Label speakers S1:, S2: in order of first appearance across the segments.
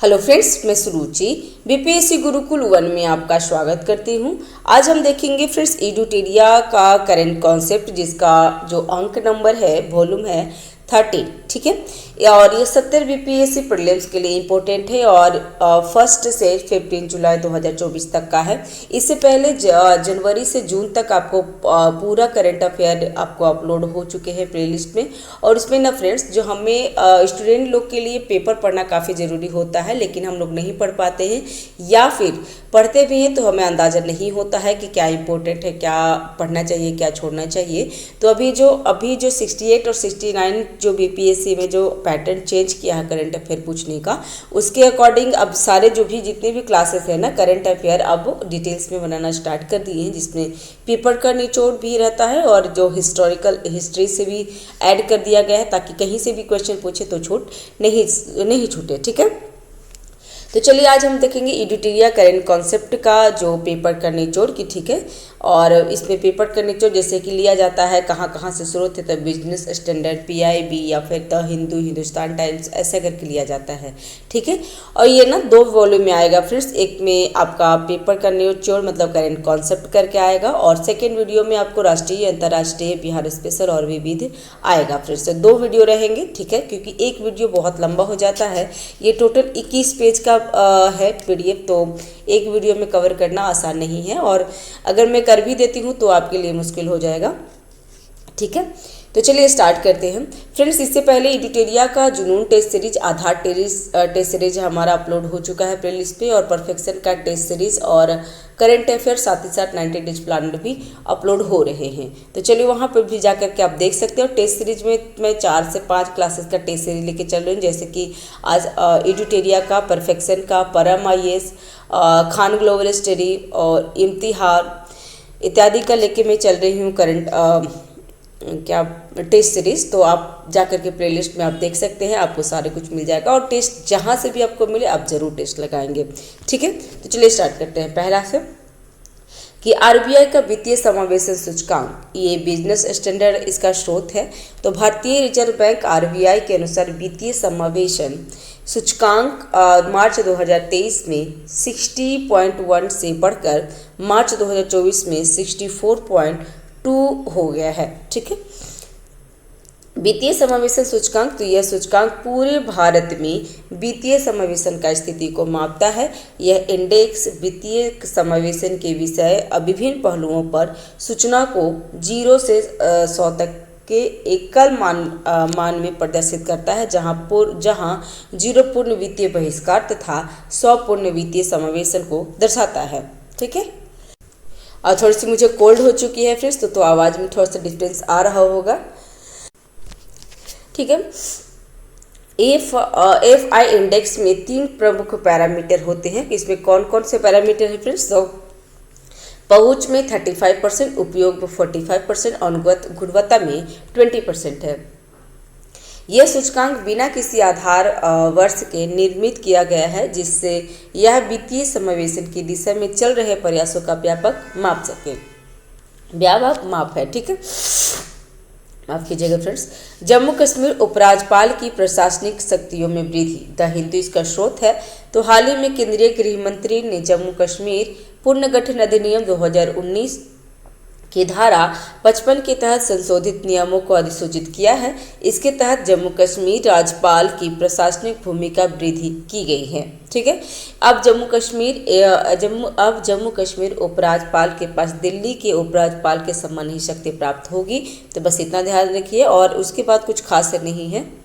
S1: Hello friends, मैं सुरुचि BPSC Gurukul 1 में आपका स्वागत करती हूँ। आज हम देखेंगे फ्रेंड्स एडुटेरिया का करंट कॉन्सेप्ट, जिसका जो अंक नंबर है, वॉल्यूम है 13। ठीक है, और ये 70 बीपीएससी प्रीलिम्स के लिए इम्पोर्टेंट है और 1 से 15 जुलाई 2024 तक का है। इससे पहले जनवरी से जून तक आपको पूरा करंट अफेयर आपको अपलोड हो चुके हैं प्लेलिस्ट में। और उसमें ना फ्रेंड्स, जो हमें स्टूडेंट लोग के लिए पेपर पढ़ना काफ़ी ज़रूरी होता है, लेकिन हम लोग नहीं पढ़ पाते हैं, या फिर पढ़ते भी हैं तो हमें अंदाज़ा नहीं होता है कि क्या इम्पोर्टेंट है, क्या पढ़ना चाहिए, क्या छोड़ना चाहिए। तो अभी जो 68 और 69 जो बीपीएससी में जो पैटर्न चेंज किया है करंट अफेयर पूछने का, उसके अकॉर्डिंग अब सारे जितने भी क्लासेस हैं ना करंट अफेयर, अब डिटेल्स में बनाना स्टार्ट कर दिए हैं, जिसमें पेपर का निचोड़ भी रहता है और जो हिस्ट्री से भी ऐड कर दिया गया है, ताकि कहीं से भी क्वेश्चन पूछे तो छूट नहीं छूटे। ठीक है, तो चलिए आज हम देखेंगे एडुटेरिया करंट कॉन्सेप्ट का जो पेपर का निचोड़ की। ठीक है, और इसमें पेपर का निचोड़ जैसे कि लिया जाता है कहाँ से स्रोत है, तो बिजनेस स्टैंडर्ड, पीआईबी या फिर द हिंदू, हिंदुस्तान टाइम्स, ऐसे करके लिया जाता है। ठीक है, और ये ना 2 वॉल्यूम में आएगा फ्रेंड्स। एक में आपका पेपर का निचोड़ मतलब करंट कॉन्सेप्ट करके आएगा, और सेकेंड वीडियो में आपको राष्ट्रीय, अंतर्राष्ट्रीय, बिहार स्पेशल और विविध आएगा। फ्रेंड्स 2 वीडियो रहेंगे। ठीक है, क्योंकि एक वीडियो बहुत लंबा हो जाता है, ये टोटल 21 पेज का है पीडीएफ, तो एक वीडियो में कवर करना आसान नहीं है, और अगर मैं कर भी देती हूँ तो आपके लिए मुश्किल हो जाएगा। ठीक है, तो चलिए स्टार्ट करते हैं फ्रेंड्स। इससे पहले एडुटेरिया का जुनून टेस्ट सीरीज, आधार टेस्ट सीरीज हमारा अपलोड हो चुका है प्लेलिस्ट पे, और परफेक्शन का टेस्ट सीरीज और करंट अफेयर साथ ही साथ 90 डेज प्लान भी अपलोड हो रहे हैं। तो चलिए वहाँ पर भी जा करके आप देख सकते हो। टेस्ट सीरीज में मैं 4 से 5 क्लासेस का टेस्ट सीरीज लेके चल रही हूँ, जैसे कि आज एडुटेरिया का, परफेक्शन का, परम आईएएस, खान ग्लोबल स्टडी और इम्तिहान इत्यादि का लेके मैं चल रही हूँ करंट टेस्ट सीरीज। तो आप जा करके प्लेलिस्ट में आप देख सकते हैं, आपको सारे कुछ मिल जाएगा, और टेस्ट जहाँ से भी आपको मिले आप ज़रूर टेस्ट लगाएंगे। ठीक है, तो चलिए स्टार्ट करते हैं। पहला से कि आरबीआई का वित्तीय समावेशन सूचकांक, ये बिजनेस स्टैंडर्ड इसका स्रोत है। तो भारतीय रिजर्व बैंक आरबीआई के अनुसार वित्तीय समावेशन सूचकांक मार्च 2023 में 60.1 से बढ़कर मार्च 2024 में 64.2 हो गया है। ठीक है, वित्तीय समावेशन सूचकांक, तो यह सूचकांक पूरे भारत में वित्तीय समावेशन का स्थिति को मापता है। यह इंडेक्स वित्तीय समावेशन के विषय विभिन्न पहलुओं पर सूचना को 0 से 100 तक के एकल मान में प्रदर्शित करता है, जहां 0 पूर्ण वित्तीय बहिष्कार तथा 100 पूर्ण वित्तीय समावेशन को दर्शाता है। ठीक है, और थोड़ी सी मुझे कोल्ड हो चुकी है फ्रेंड्स, तो आवाज़ में थोड़ा सा डिफरेंस आ रहा होगा। ठीक है, एफ आई इंडेक्स में 3 प्रमुख पैरामीटर होते हैं। इसमें कौन कौन से पैरामीटर हैं फ्रेंड्स? तो पहुंच में 35%, उपयोग में 45% और गुणवत्ता में 20% है। यह सूचकांक बिना किसी आधार वर्ष के निर्मित किया गया है, जिससे यह वित्तीय समावेशन की दिशा में चल रहे प्रयासों का व्यापक माप है। ठीक है, माफ कीजिएगा फ्रेंड्स। जम्मू कश्मीर उपराज्यपाल की प्रशासनिक शक्तियों में वृद्धि, द हिंदू इसका स्रोत है। तो हाल ही में केंद्रीय गृह मंत्री ने जम्मू कश्मीर पुनर्गठन अधिनियम 2019 की धारा 55 के तहत संशोधित नियमों को अधिसूचित किया है। इसके तहत जम्मू कश्मीर राज्यपाल की प्रशासनिक भूमिका वृद्धि की गई है। ठीक है, अब जम्मू कश्मीर उपराज्यपाल के पास दिल्ली के उपराज्यपाल के समान ही शक्ति प्राप्त होगी। तो बस इतना ध्यान रखिए, और उसके बाद कुछ खास नहीं है।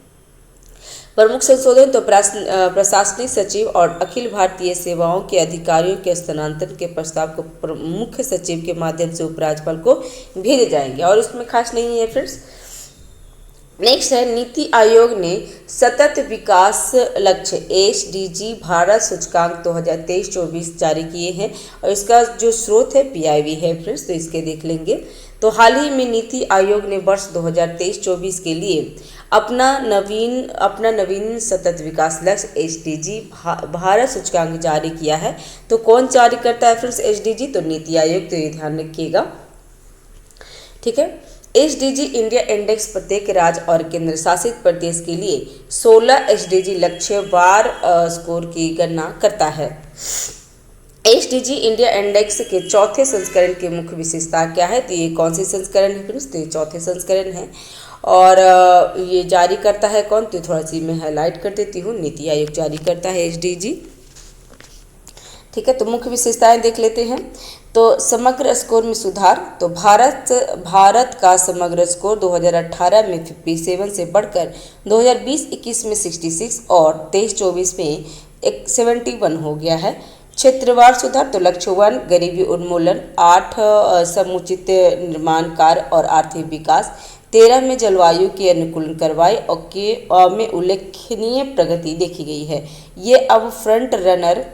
S1: प्रमुख संशोधन, तो प्रशासनिक सचिव और अखिल भारतीय सेवाओं के अधिकारियों के स्थानांतरण के प्रस्ताव को मुख्य सचिव के माध्यम से उपराज्यपाल को भेजे जाएंगे, और उसमें खास नहीं है फ्रेंड्स। नेक्स्ट है, नीति आयोग ने सतत विकास लक्ष्य एसडीजी भारत सूचकांक 2023-24 जारी किए हैं, और इसका जो स्रोत है पीआईबी है फ्रेंड्स, तो इसके देख लेंगे। तो हाल ही में नीति आयोग ने वर्ष 2023-24 के लिए अपना नवीन सतत विकास लक्ष्य एसडीजी भारत सूचकांक जारी किया है। तो कौन जारी करता है फ्रेंड्स एसडीजी? तो नीति आयोग, तो ये ध्यान रखिएगा। ठीक है, एसडीजी इंडिया इंडेक्स प्रत्येक राज्य और केंद्र शासित प्रदेश के लिए 16 एसडीजी लक्ष्यवार स्कोर की गणना करता है। एसडीजी इंडिया इंडेक्स के चौथे संस्करण की मुख्य विशेषता क्या है? तो ये कौन सी संस्करण है फ्रेंड्स? तो ये चौथे संस्करण है। और ये जारी करता है कौन? तो थोड़ा सी मैं हाईलाइट कर देती हूँ, नीति आयोग जारी करता है एसडीजी। ठीक है, तो मुख्य विशेषताएं देख लेते हैं। तो समग्र स्कोर में सुधार, तो भारत का समग्र स्कोर 2018 में 57 से बढ़कर 2020-21 में 66 और 23-24 में 71 हो गया है। क्षेत्रवार सुधार, तो लक्ष्य 1 गरीबी उन्मूलन, 8 समुचित निर्माण कार्य और आर्थिक विकास, 13 में जलवायु के अनुकूलन करवाई और के में उल्लेखनीय प्रगति देखी गई है। ये अब फ्रंट रनर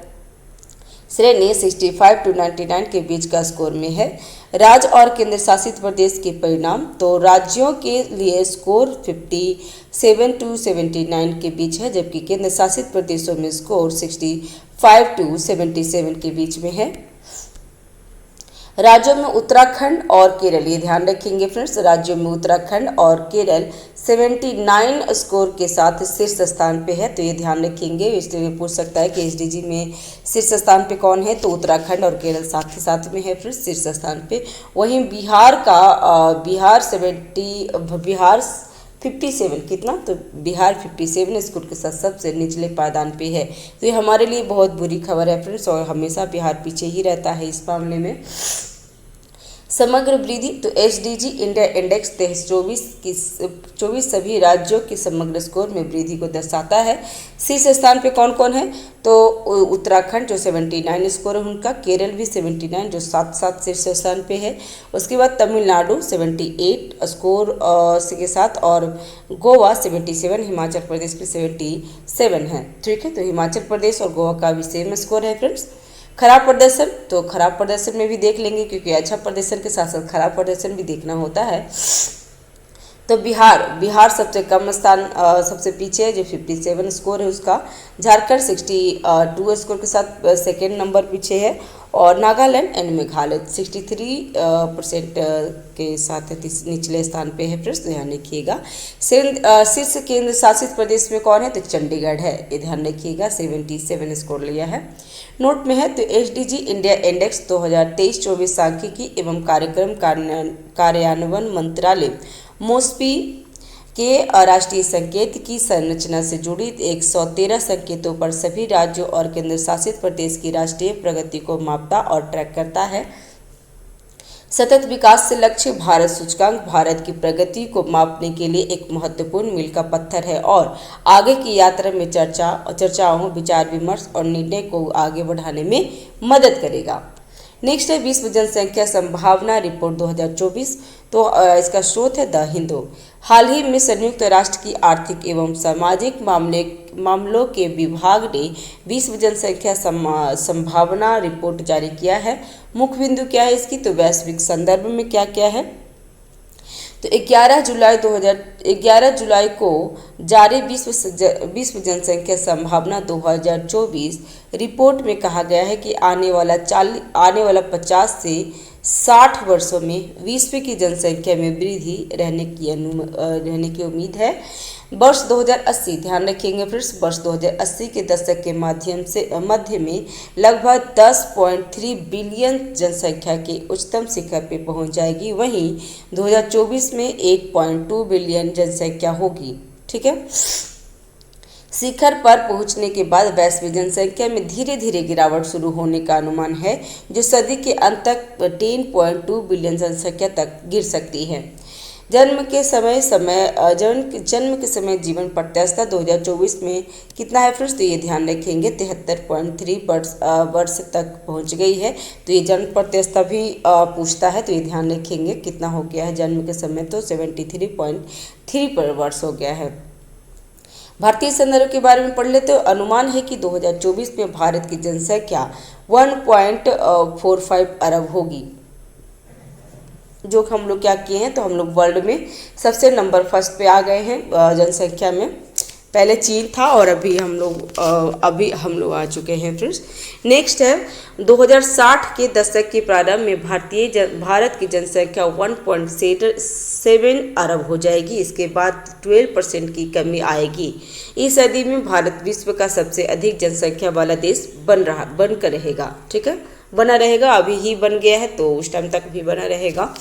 S1: श्रेणी 65 to 99 के बीच का स्कोर में है। राज्य और केंद्र शासित प्रदेश के परिणाम, तो राज्यों के लिए स्कोर 57 to 79 के बीच है, जबकि केंद्र शासित प्रदेशों में स्कोर 65 to 77 के बीच में है। राज्यों में उत्तराखंड और केरल, ये ध्यान रखेंगे फ्रेंड्स, राज्यों में उत्तराखंड और केरल 79 स्कोर के साथ शीर्ष स्थान पे है। तो ये ध्यान रखेंगे, इसलिए पूछ सकता है कि एसडीजी में शीर्ष स्थान पे कौन है? तो उत्तराखंड और केरल साथ ही साथ में है फ्रेंड्स शीर्ष स्थान पे। वहीं बिहार 57 कितना? तो बिहार 57 स्कोर के साथ सबसे निचले पायदान पे है। तो ये हमारे लिए बहुत बुरी खबर है फ्रेंड्स, और हमेशा बिहार पीछे ही रहता है इस मामले में। समग्र वृद्धि, तो एसडीजी इंडिया इंडेक्स 23-24 सभी राज्यों के समग्र स्कोर में वृद्धि को दर्शाता है। शीर्ष स्थान पे कौन कौन है? तो उत्तराखंड जो 79 स्कोर है उनका, केरल भी 79 जो साथ शीर्ष स्थान पे है। उसके बाद तमिलनाडु 78 स्कोर के साथ, और गोवा 77, हिमाचल प्रदेश भी 77 है। ठीक है, तो हिमाचल प्रदेश और गोवा का भी सेम स्कोर है फ्रेंड्स। खराब प्रदर्शन, तो खराब प्रदर्शन में भी देख लेंगे, क्योंकि अच्छा प्रदर्शन के साथ साथ खराब प्रदर्शन भी देखना होता है। तो बिहार सबसे कम स्थान, सबसे पीछे है, जो 57 स्कोर है उसका। झारखंड 62 स्कोर के साथ सेकेंड नंबर पीछे है, और नागालैंड एंड मेघालय 63% के साथ निचले स्थान पे है फ्रेंड्स, ध्यान रखिएगा। शीर्ष केंद्र शासित प्रदेश में कौन है? तो चंडीगढ़ है, ये ध्यान रखिएगा, 77 स्कोर लिया है। नोट में है, तो एसडीजी इंडिया इंडेक्स 2023-24 सांख्यिकी एवं कार्यक्रम कार्यान्वयन मंत्रालय मोस्पी के राष्ट्रीय संकेत की संरचना से जुड़ी 113 संकेतों पर सभी राज्यों और केंद्र शासित प्रदेश की राष्ट्रीय प्रगति को मापता और ट्रैक करता है। सतत विकास से लक्ष्य भारत सूचकांक भारत की प्रगति को मापने के लिए एक महत्वपूर्ण मील का पत्थर है और आगे की यात्रा में चर्चाओं, विचार विमर्श और निर्णय को आगे बढ़ाने में मदद करेगा। नेक्स्ट है विश्व जनसंख्या संभावना रिपोर्ट 2024। तो इसका स्रोत है द हिंदू। हाल ही में संयुक्त राष्ट्र की आर्थिक एवं सामाजिक मामलों के विभाग ने विश्व जनसंख्या संभावना रिपोर्ट जारी किया है। मुख्य बिंदु क्या है इसकी? तो वैश्विक संदर्भ में क्या क्या है, तो 11 जुलाई को जारी विश्व जनसंख्या संभावना 2024 रिपोर्ट में कहा गया है कि आने वाला 50 से 60 वर्षों में विश्व की जनसंख्या में वृद्धि रहने की उम्मीद है। वर्ष 2080, ध्यान रखेंगे फ्रेंड्स, वर्ष 2080 के दशक के मध्य में लगभग 10.3 बिलियन जनसंख्या के उच्चतम शिखर पर पहुंच जाएगी। वहीं 2024 में 8.2 बिलियन जनसंख्या होगी। ठीक है, शिखर पर पहुंचने के बाद वैश्विक जनसंख्या में धीरे धीरे गिरावट शुरू होने का अनुमान है, जो सदी के अंत तक 10.2 बिलियन जनसंख्या तक गिर सकती है। जन्म के समय जीवन प्रत्याशा 2024 में कितना है फ्रेंड्स? तो ये ध्यान रखेंगे 73.3 वर्ष तक पहुंच गई है। तो ये जन्म प्रत्याशा भी पूछता है, तो ये ध्यान रखेंगे कितना हो गया है जन्म के समय, तो 73.3 वर्ष हो गया है। भारतीय संदर्भ के बारे में पढ़ लेते तो अनुमान है कि 2024 में भारत की जनसंख्या 1.45 अरब होगी। जो हम लोग क्या किए हैं, तो हम लोग वर्ल्ड में सबसे नंबर फर्स्ट पे आ गए हैं जनसंख्या में। पहले चीन था और अभी हम लोग आ चुके हैं फ्रेंड्स। नेक्स्ट है 2060 के दशक के प्रारंभ में भारत की जनसंख्या 1.7 अरब हो जाएगी। इसके बाद 12% की कमी आएगी। इस सदी में भारत विश्व का सबसे अधिक जनसंख्या वाला देश बनकर रहेगा। ठीक है, बना रहेगा, अभी ही बन गया है तो उस टाइम तक भी बना रहेगा।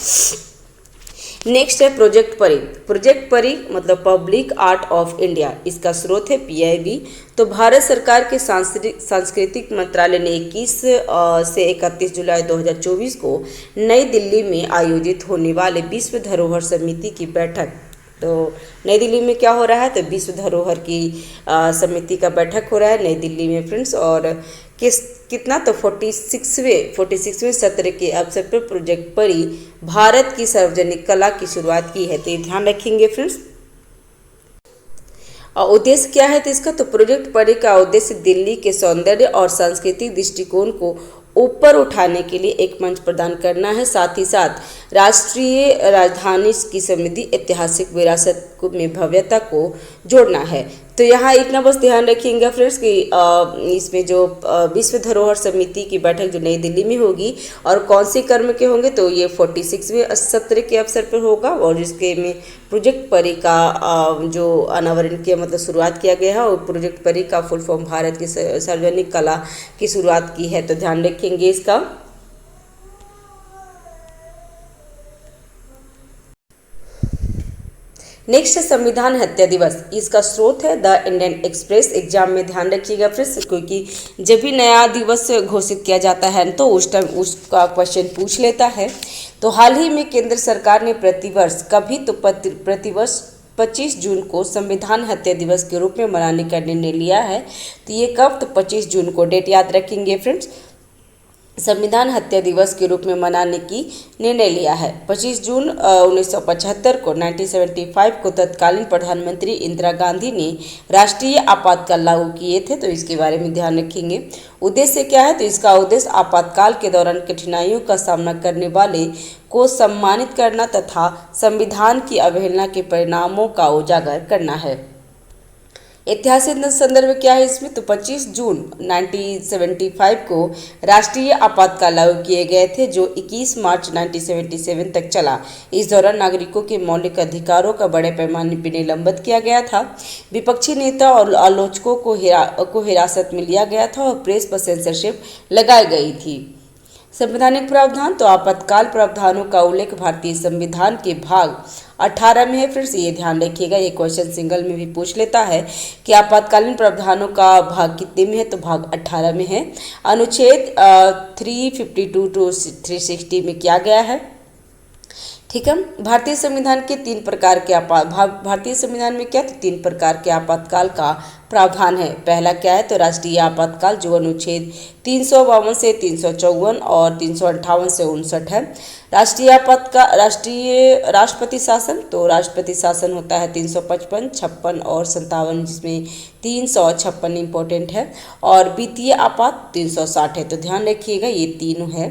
S1: नेक्स्ट है प्रोजेक्ट परी। प्रोजेक्ट परी मतलब पब्लिक आर्ट ऑफ इंडिया, इसका स्रोत है PIB। तो भारत सरकार के सांस्कृतिक मंत्रालय ने 21 से 31 जुलाई 2024 को नई दिल्ली में आयोजित होने वाले विश्व धरोहर समिति की बैठक, तो नई दिल्ली में क्या हो रहा है, तो विश्व धरोहर की समिति का बैठक हो रहा है नई दिल्ली में फ्रेंड्स। और कितना, तो 46वें सत्र के अवसर पर प्रोजेक्ट परी भारत की सार्वजनिक कला की शुरुआत की है। तो ये ध्यान रखेंगे फ्रेंड्स। और उद्देश्य क्या है तो इसका, तो प्रोजेक्ट परी का उद्देश्य दिल्ली के सौंदर्य और सांस्कृतिक दृष्टिकोण को ऊपर उठाने के लिए एक मंच प्रदान करना है। साथ ही साथ राष्ट्रीय राजधानी की समृद्धि ऐतिहासिक विरासत में भव्यता को जोड़ना है। तो यहाँ इतना बस ध्यान रखिएगा फ्रेंड्स कि इसमें जो विश्व धरोहर समिति की बैठक जो नई दिल्ली में होगी और कौन से कर्म के होंगे, तो ये 46वें सत्र के अवसर पर होगा। और इसके में प्रोजेक्ट परी का जो अनावरण किया, मतलब शुरुआत किया गया है, और प्रोजेक्ट परी का फुल फॉर्म भारत की सार्वजनिक कला की शुरुआत की है। तो ध्यान रखेंगे इसका। नेक्स्ट है संविधान हत्या दिवस। इसका स्रोत है द इंडियन एक्सप्रेस। एग्जाम में ध्यान रखिएगा फ्रेंड्स, क्योंकि जब भी नया दिवस घोषित किया जाता है तो उस टाइम उसका क्वेश्चन पूछ लेता है। तो हाल ही में केंद्र सरकार ने प्रतिवर्ष 25 जून को संविधान हत्या दिवस के रूप में मनाने का निर्णय लिया है। तो ये कब, तो 25 जून को, डेट याद रखेंगे फ्रेंड्स। संविधान हत्या दिवस के रूप में मनाने की निर्णय लिया है। 25 जून 1975 को 1975 को तत्कालीन प्रधानमंत्री इंदिरा गांधी ने राष्ट्रीय आपातकाल लागू किए थे। तो इसके बारे में ध्यान रखेंगे। उद्देश्य क्या है, तो इसका उद्देश्य आपातकाल के दौरान कठिनाइयों का सामना करने वाले को सम्मानित करना तथा संविधान की अवहेलना के परिणामों का उजागर करना है। ऐतिहासिक संदर्भ क्या है इसमें, तो 25 जून 1975 को राष्ट्रीय आपातकाल लागू किए गए थे, जो 21 मार्च 1977 तक चला। इस दौरान नागरिकों के मौलिक अधिकारों का बड़े पैमाने पर निलंबित किया गया था। विपक्षी नेता और आलोचकों को हिरासत में लिया गया था और प्रेस पर सेंसरशिप लगाई गई थी। संवैधानिक प्रावधान, तो आपातकाल प्रावधानों का उल्लेख भारतीय संविधान के भाग 18 में है। फिर से ये ध्यान रखिएगा, ये क्वेश्चन सिंगल में भी पूछ लेता है कि आपातकालीन प्रावधानों का भाग कितने में है, तो भाग 18 में है। अनुच्छेद 352 टू 360 में किया गया है। ठीक है, भारतीय संविधान के भारतीय संविधान में क्या, तो 3 प्रकार के आपातकाल का प्रावधान है। पहला क्या है, तो राष्ट्रीय आपातकाल, जो अनुच्छेद 352 से 354 और 358 से 59 है। राष्ट्रपति शासन, तो राष्ट्रपति शासन होता है 355, 56 और 57, जिसमें 356 इंपॉर्टेंट है। और वित्तीय आपात 360 है। तो ध्यान रखिएगा, ये तीनों है।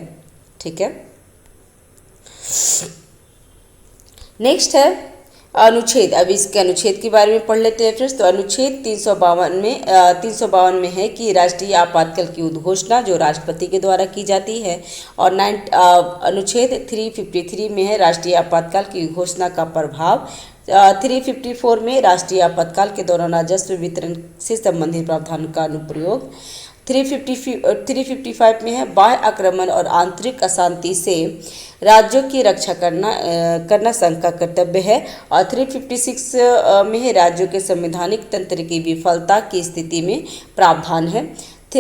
S1: ठीक है, नेक्स्ट है अनुच्छेद। अब इसके अनुच्छेद के बारे में पढ़ लेते हैं फ्रेंड्स। तो अनुच्छेद 352 में है कि राष्ट्रीय आपातकाल की उद्घोषणा जो राष्ट्रपति के द्वारा की जाती है। और अनुच्छेद 353 में है राष्ट्रीय आपातकाल की घोषणा का प्रभाव। 354 में राष्ट्रीय आपातकाल के दौरान राजस्व वितरण से संबंधित प्रावधान का अनुप्रयोग। 355 में है बाह्य आक्रमण और आंतरिक अशांति से राज्यों की रक्षा करना संघ का कर्तव्य है। और 356 में है राज्यों के संवैधानिक तंत्र की विफलता की स्थिति में प्रावधान है।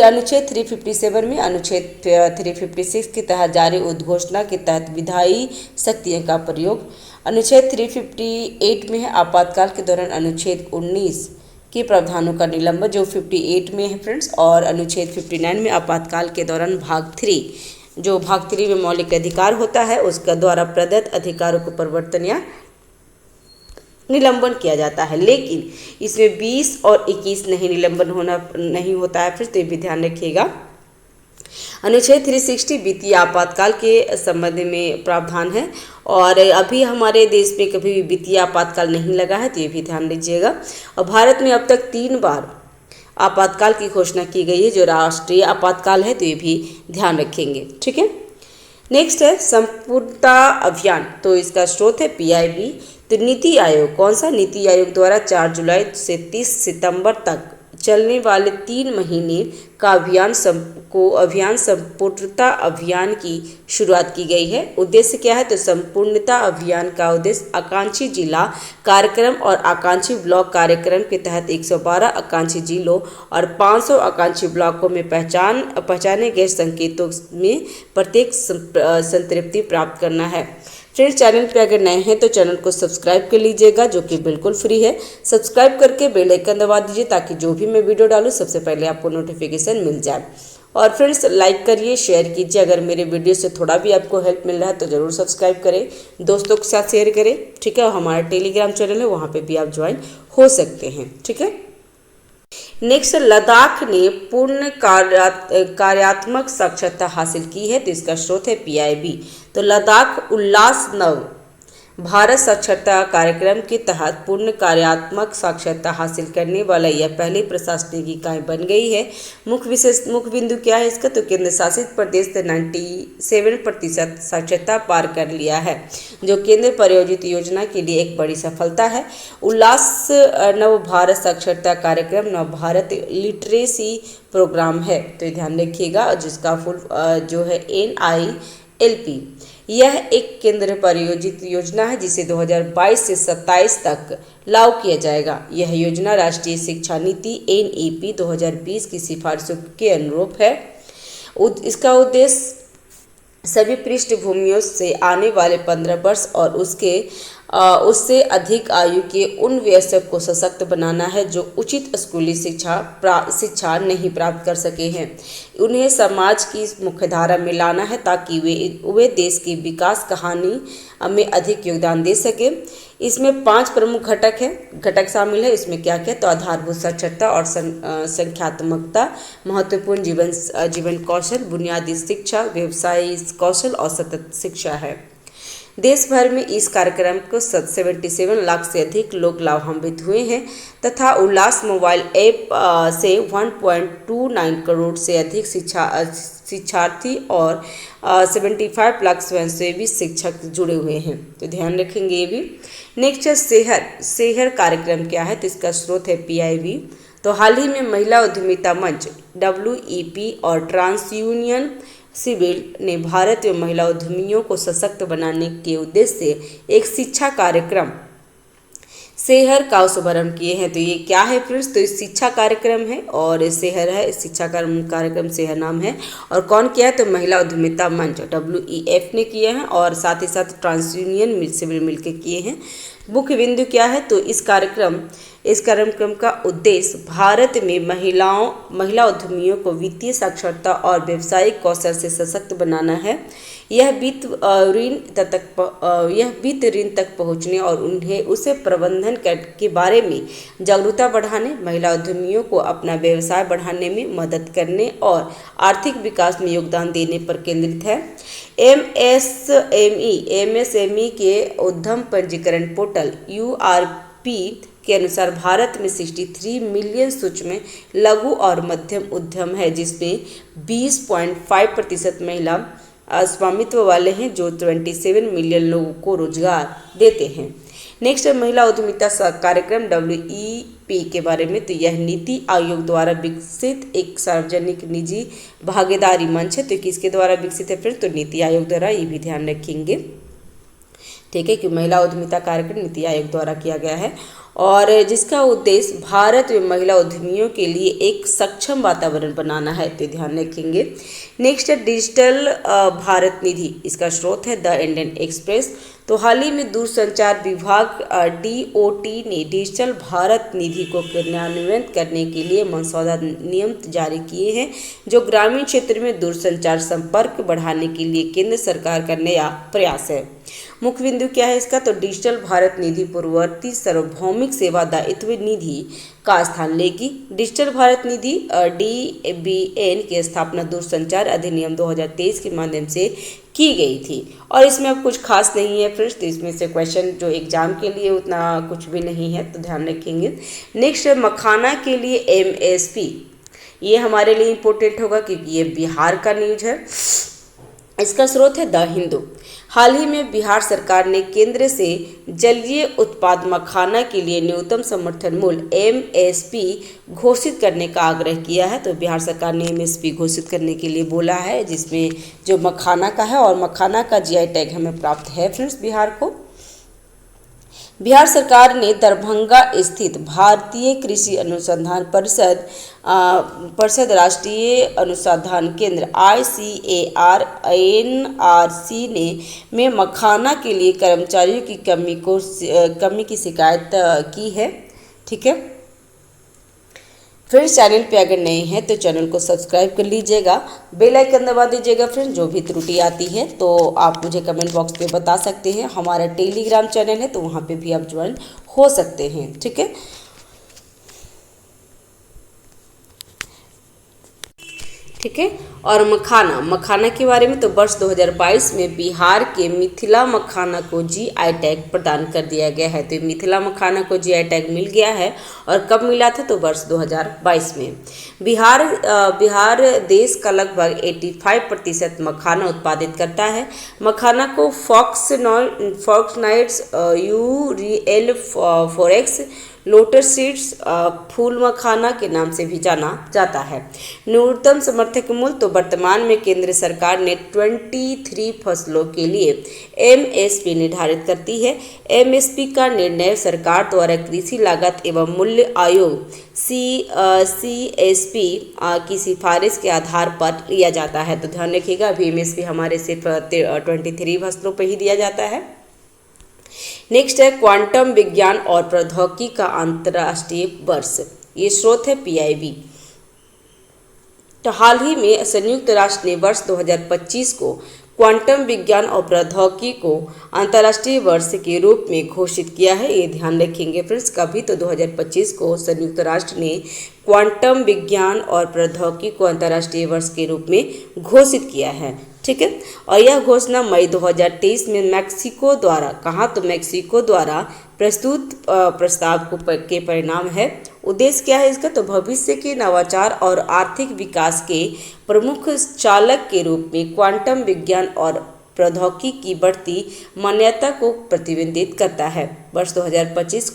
S1: अनुच्छेद 357 में अनुच्छेद 356 के तहत जारी उद्घोषणा के तहत विधायी शक्तियों का प्रयोग। अनुच्छेद 358 में है आपातकाल के दौरान अनुच्छेद 19 के प्रावधानों का निलंबन, जो 58 में है फ्रेंड्स। और अनुच्छेद 59 में आपातकाल के दौरान भाग 3 में मौलिक अधिकार होता है, उसका द्वारा प्रदत्त अधिकारों को परिवर्तन या निलंबन किया जाता है। लेकिन इसमें 20 और 21 निलंबन नहीं होता है। फिर तो ये भी ध्यान रखिएगा। अनुच्छेद 360 वित्तीय आपातकाल के संबंध में प्रावधान है और अभी हमारे देश में कभी भी वित्तीय आपातकाल नहीं लगा है, तो ये भी ध्यान दीजिएगा। और भारत में अब तक 3 बार आपातकाल की घोषणा की गई है जो राष्ट्रीय आपातकाल है, तो ये भी ध्यान रखेंगे। ठीक है, नेक्स्ट है संपूर्णता अभियान, तो इसका स्रोत है पीआईबी। तो नीति आयोग, कौन सा? नीति आयोग द्वारा 4 जुलाई से 30 सितंबर तक चलने वाले 3 महीने का अभियान संपूर्णता अभियान की शुरुआत की गई है। उद्देश्य क्या है? तो संपूर्णता अभियान का उद्देश्य आकांक्षी जिला कार्यक्रम और आकांक्षी ब्लॉक कार्यक्रम के तहत 112 आकांक्षी जिलों और 500 आकांक्षी ब्लॉकों में पहचाने गए संकेतों में प्रत्येक संतृप्ति प्राप्त करना है। फ्रेंड्स, चैनल पे अगर नए हैं तो चैनल को सब्सक्राइब कर लीजिएगा, जो कि बिल्कुल फ्री है। सब्सक्राइब करके बेल आइकन दबा दीजिए ताकि जो भी मैं वीडियो डालूँ सबसे पहले आपको नोटिफिकेशन मिल जाए। और फ्रेंड्स, लाइक करिए, शेयर कीजिए। अगर मेरे वीडियो से थोड़ा भी आपको हेल्प मिल रहा है तो ज़रूर सब्सक्राइब करें, दोस्तों के साथ शेयर करें। ठीक है, और हमारा टेलीग्राम चैनल है, वहाँ पर भी आप ज्वाइन हो सकते हैं। ठीक है, नेक्स्ट, लद्दाख ने पूर्ण कार्यात्मक साक्षरता हासिल की है, तो इसका स्रोत है पीआईबी। तो लद्दाख उल्लास नव भारत साक्षरता कार्यक्रम के तहत पूर्ण कार्यात्मक साक्षरता हासिल करने वाला यह पहली प्रशासनिक इकाई बन गई है। मुख्य बिंदु क्या है इसका? तो केंद्र शासित प्रदेश ने 97% साक्षरता पार कर लिया है, जो केंद्र प्रायोजित योजना के लिए एक बड़ी सफलता है। उल्लास नव भारत साक्षरता कार्यक्रम नव भारत लिटरेसी प्रोग्राम है, तो ध्यान रखिएगा, जिसका फुल जो है NILP। यह एक केंद्र प्रायोजित योजना है जिसे 2022 से 27 तक लागू किया जाएगा। यह योजना राष्ट्रीय शिक्षा नीति NEP 2020 की सिफारिशों के अनुरूप है। इसका उद्देश्य सभी पृष्ठभूमियों से आने वाले 15 वर्ष और उससे अधिक आयु के उन वयस्क को सशक्त बनाना है जो उचित स्कूली शिक्षा नहीं प्राप्त कर सके हैं। उन्हें समाज की मुख्यधारा में लाना है ताकि वे देश की विकास कहानी में अधिक योगदान दे सके। इसमें 5 प्रमुख घटक शामिल है। इसमें क्या क्या? तो आधारभूत साक्षरता और संख्यात्मकता, महत्वपूर्ण जीवन कौशल, बुनियादी शिक्षा, व्यवसायिक कौशल और सतत शिक्षा है। देश भर में इस कार्यक्रम को 77 लाख से अधिक लोग लाभान्वित हुए हैं तथा उल्लास मोबाइल ऐप से 1.29 करोड़ से अधिक शिक्षार्थी और 75 लाख स्वयंसेवी शिक्षक जुड़े हुए हैं, तो ध्यान रखेंगे ये भी। नेक्स्ट है सेहर कार्यक्रम क्या है? तो इसका स्रोत है पीआईबी। तो हाल ही में महिला उद्यमिता मंच WEP और ट्रांस यूनियन सिविल ने भारत में महिला उद्यमियों को सशक्त बनाने के उद्देश्य से एक शिक्षा कार्यक्रम सेहर का शुभारंभ किए हैं। तो ये क्या है फ्रेंड्स? तो इस शिक्षा कार्यक्रम है और सेहर है, शिक्षा कार्यक्रम सेहर नाम है। और कौन किया है? तो महिला उद्यमिता मंच WEF ने किए हैं और साथ ही साथ ट्रांस यूनियन सिविल मिलकर किए हैं। मुख्य बिंदु क्या है? तो इस कार्यक्रम का उद्देश्य भारत में महिला उद्यमियों को वित्तीय साक्षरता और व्यावसायिक कौशल से सशक्त बनाना है। यह वित्त ऋण तक पहुंचने और उसे प्रबंधन के बारे में जागरूकता बढ़ाने, महिला उद्यमियों को अपना व्यवसाय बढ़ाने में मदद करने और आर्थिक विकास में योगदान देने पर केंद्रित है। MSME के उद्यम पंजीकरण पोर्टल URP के अनुसार भारत में 63 मिलियन सूक्ष्म, लघु और मध्यम उद्यम है, जिसमें 20.5% महिला स्वामित्व वाले हैं, जो 27 मिलियन लोगों को रोजगार देते हैं। नेक्स्ट है महिला उद्यमिता कार्यक्रम WEP के बारे में। तो यह नीति आयोग द्वारा विकसित एक सार्वजनिक निजी भागीदारी मंच है। तो किसके द्वारा विकसित है फिर? तो नीति आयोग द्वारा, ये भी ध्यान रखेंगे। ठीक है, कि महिला उद्यमिता कार्यक्रम नीति आयोग द्वारा किया गया है और जिसका उद्देश्य भारत में महिला उद्यमियों के लिए एक सक्षम वातावरण बनाना है, तो ध्यान रखेंगे। नेक्स्ट है डिजिटल भारत निधि, इसका स्रोत है द इंडियन एक्सप्रेस। तो हाल ही में दूरसंचार विभाग DOT ने डिजिटल भारत निधि को क्रियान्वित करने के लिए मसौदा नियम जारी किए हैं, जो ग्रामीण क्षेत्र में दूरसंचार संपर्क बढ़ाने के लिए केंद्र सरकार का नया प्रयास है। मुख्य बिंदु क्या है इसका? तो डिजिटल भारत निधि पूर्ववर्ती सार्वभौमिक सेवा दायित्व निधि का स्थान लेगी। डिजिटल भारत निधि DBN की स्थापना दूरसंचार अधिनियम 2023 के माध्यम से की गई थी। और इसमें अब कुछ खास नहीं है फ्रेंड्स, तो इसमें से क्वेश्चन जो एग्जाम के लिए उतना कुछ भी नहीं है, तो ध्यान रखेंगे। नेक्स्ट है मखाना के लिए MSP। ये हमारे लिए इम्पोर्टेंट होगा क्योंकि ये बिहार का न्यूज है। इसका स्रोत है द हिंदू। हाल ही में बिहार सरकार ने केंद्र से जलीय उत्पाद मखाना के लिए न्यूनतम समर्थन मूल्य MSP घोषित करने का आग्रह किया है। तो बिहार सरकार ने MSP घोषित करने के लिए बोला है, जिसमें जो मखाना का है, और मखाना का GI टैग हमें प्राप्त है फ्रेंड्स बिहार को। बिहार सरकार ने दरभंगा स्थित भारतीय कृषि अनुसंधान परिषद राष्ट्रीय अनुसंधान केंद्र ICAR NRC में मखाना के लिए कर्मचारियों की कमी की शिकायत की है। ठीक है फ्रेंड्स, चैनल पे अगर नए हैं तो चैनल को सब्सक्राइब कर लीजिएगा, बेल आइकन दबा दीजिएगा फ्रेंड्स। जो भी त्रुटि आती है तो आप मुझे कमेंट बॉक्स पे बता सकते हैं। हमारा टेलीग्राम चैनल है तो वहाँ पे भी आप ज्वाइन हो सकते हैं। ठीक है, ठीक है। और मखाना के बारे में, तो वर्ष 2022 में बिहार के मिथिला मखाना को GI टैग प्रदान कर दिया गया है। तो मिथिला मखाना को GI टैग मिल गया है। और कब मिला था? तो वर्ष 2022 में। बिहार देश का लगभग 85% मखाना उत्पादित करता है। मखाना को फॉक्सनाइट्स यूरियल फोरेक्स लोटस सीड्स फूल मखाना के नाम से भी जाना जाता है। न्यूनतम समर्थन मूल्य, तो वर्तमान में केंद्र सरकार ने 23 फसलों के लिए MSP निर्धारित करती है। MSP का निर्णय सरकार द्वारा कृषि लागत एवं मूल्य आयोग CSP की सिफारिश के आधार पर लिया जाता है। तो ध्यान रखिएगा, अभी MSP हमारे सिर्फ 23 फसलों पर ही दिया जाता है। नेक्स्ट है क्वांटम विज्ञान और प्रौद्योगिकी का अंतर्राष्ट्रीय वर्ष। ये स्रोत है PIB। तो हाल ही में संयुक्त राष्ट्र ने वर्ष 2025 को क्वांटम विज्ञान और प्रौद्योगिकी को अंतर्राष्ट्रीय वर्ष के रूप में घोषित किया है। ये ध्यान रखेंगे फ्रेंड्स, कभी तो 2025 को संयुक्त राष्ट्र ने क्वांटम विज्ञान और प्रौद्योगिकी को अंतर्राष्ट्रीय वर्ष के रूप में घोषित किया है। ठीक है, और यह घोषणा मई 2023 में मैक्सिको द्वारा, कहा तो मैक्सिको द्वारा प्रस्तुत प्रस्ताव के परिणाम है। उद्देश्य क्या है इसका? तो भविष्य के नवाचार और आर्थिक विकास के प्रमुख चालक के रूप में क्वांटम विज्ञान और प्रौद्योगिकी की बढ़ती मान्यता को प्रतिबिंबित करता है। वर्ष 2025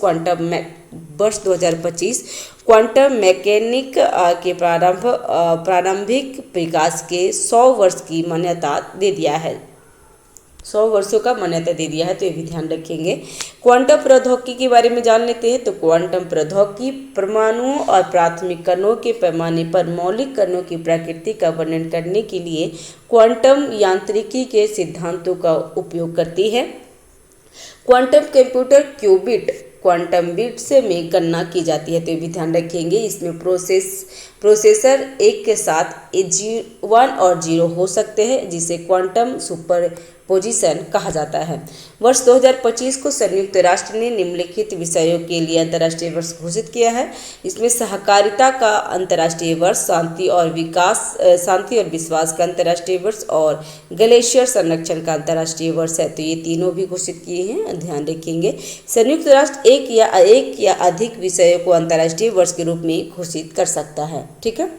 S1: क्वांटम मैकेनिक के प्रारंभिक विकास के 100 वर्ष की मान्यता दे दिया है। 100 वर्षों का मान्यता दे दिया है, तो ये भी ध्यान रखेंगे। क्वांटम प्रौद्योगिकी के बारे में जान लेते हैं। तो क्वांटम प्रौद्योगिकी परमाणुओं और प्राथमिक कणों के पैमाने पर मौलिक कणों की प्रकृति का वर्णन करने के लिए क्वांटम यांत्रिकी के सिद्धांतों का उपयोग करती है। Quantum computer qubit quantum bits में गणना की जाती है, तो ये भी ध्यान रखेंगे। इसमें प्रोसेसर एक के साथ 1 और 0 हो सकते हैं, जिसे क्वांटम सुपरपोजिशन कहा जाता है। वर्ष 2025 को संयुक्त राष्ट्र ने निम्नलिखित विषयों के लिए अंतर्राष्ट्रीय वर्ष घोषित किया है। इसमें सहकारिता का अंतर्राष्ट्रीय वर्ष, शांति और विश्वास का अंतर्राष्ट्रीय वर्ष और ग्लेशियर संरक्षण का अंतर्राष्ट्रीय वर्ष है। तो ये तीनों भी घोषित किए हैं, ध्यान रखेंगे। संयुक्त राष्ट्र एक या अधिक विषयों को अंतर्राष्ट्रीय वर्ष के रूप में घोषित कर सकता है। ठीक है,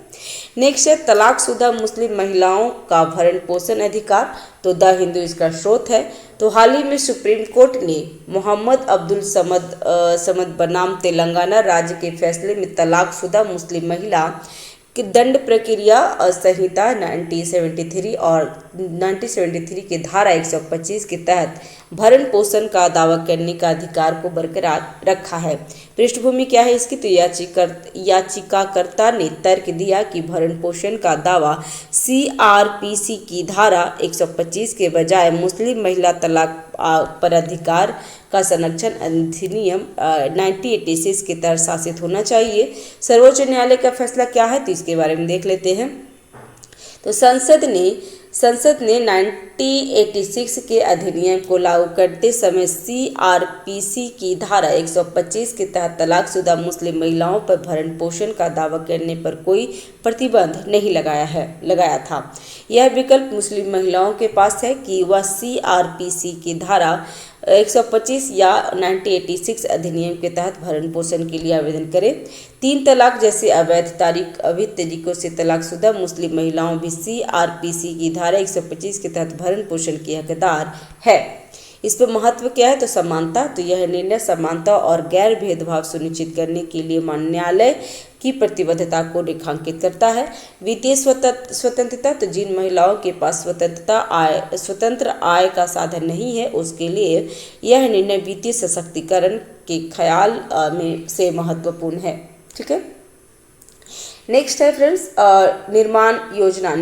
S1: नेक्स्ट है तलाकशुदा मुस्लिम महिलाओं का भरण पोषण अधिकार। तो द हिंदू इसका स्रोत है। तो हाल ही में सुप्रीम कोर्ट ने मोहम्मद अब्दुल समद बनाम तेलंगाना राज्य के फैसले में तलाकशुदा मुस्लिम महिला की दंड प्रक्रिया संहिता 1973 और 1973 के धारा 125 के तहत भरण पोषण का दावा करने का अधिकार को बरकरार रखा है। पृष्ठभूमि क्या है इसकी? तो याचिकाकर्ता ने तर्क दिया कि भरण पोषण का दावा CRPC की धारा 125 के बजाय मुस्लिम महिला तलाक पर अधिकार का संरक्षण अधिनियम 1986 के तहत शासित होना चाहिए। सर्वोच्च न्यायालय का फैसला क्या है? तो इसके बारे में देख लेते हैं। तो संसद ने संसद ने 1986 के अधिनियम को लागू करते समय सीआरपीसी की धारा 125 के तहत तलाकशुदा मुस्लिम महिलाओं पर भरण पोषण का दावा करने पर कोई प्रतिबंध नहीं लगाया था। यह विकल्प मुस्लिम महिलाओं के पास है कि वह सीआरपीसी की धारा 125 या 1986 अधिनियम के तहत भरण पोषण के लिए आवेदन करें। 3 तलाक जैसे अवैध तरीकों से तलाकशुदा मुस्लिम महिलाओं भी सीआरपीसी की धारा 125 के तहत भरण पोषण की हकदार है। इस पर महत्व क्या है तो समानता। तो यह निर्णय समानता और गैर भेदभाव सुनिश्चित करने के लिए न्यायालय की प्रतिबद्धता को रेखांकित करता है। वित्तीय स्वतंत्रता। तो जिन महिलाओं के पास स्वतंत्र आय का साधन नहीं है उसके लिए यह निर्णय वित्तीय सशक्तिकरण के ख्याल में से महत्वपूर्ण है। ठीक है। नेक्स्ट है फ्रेंड्स निर्माण योजना।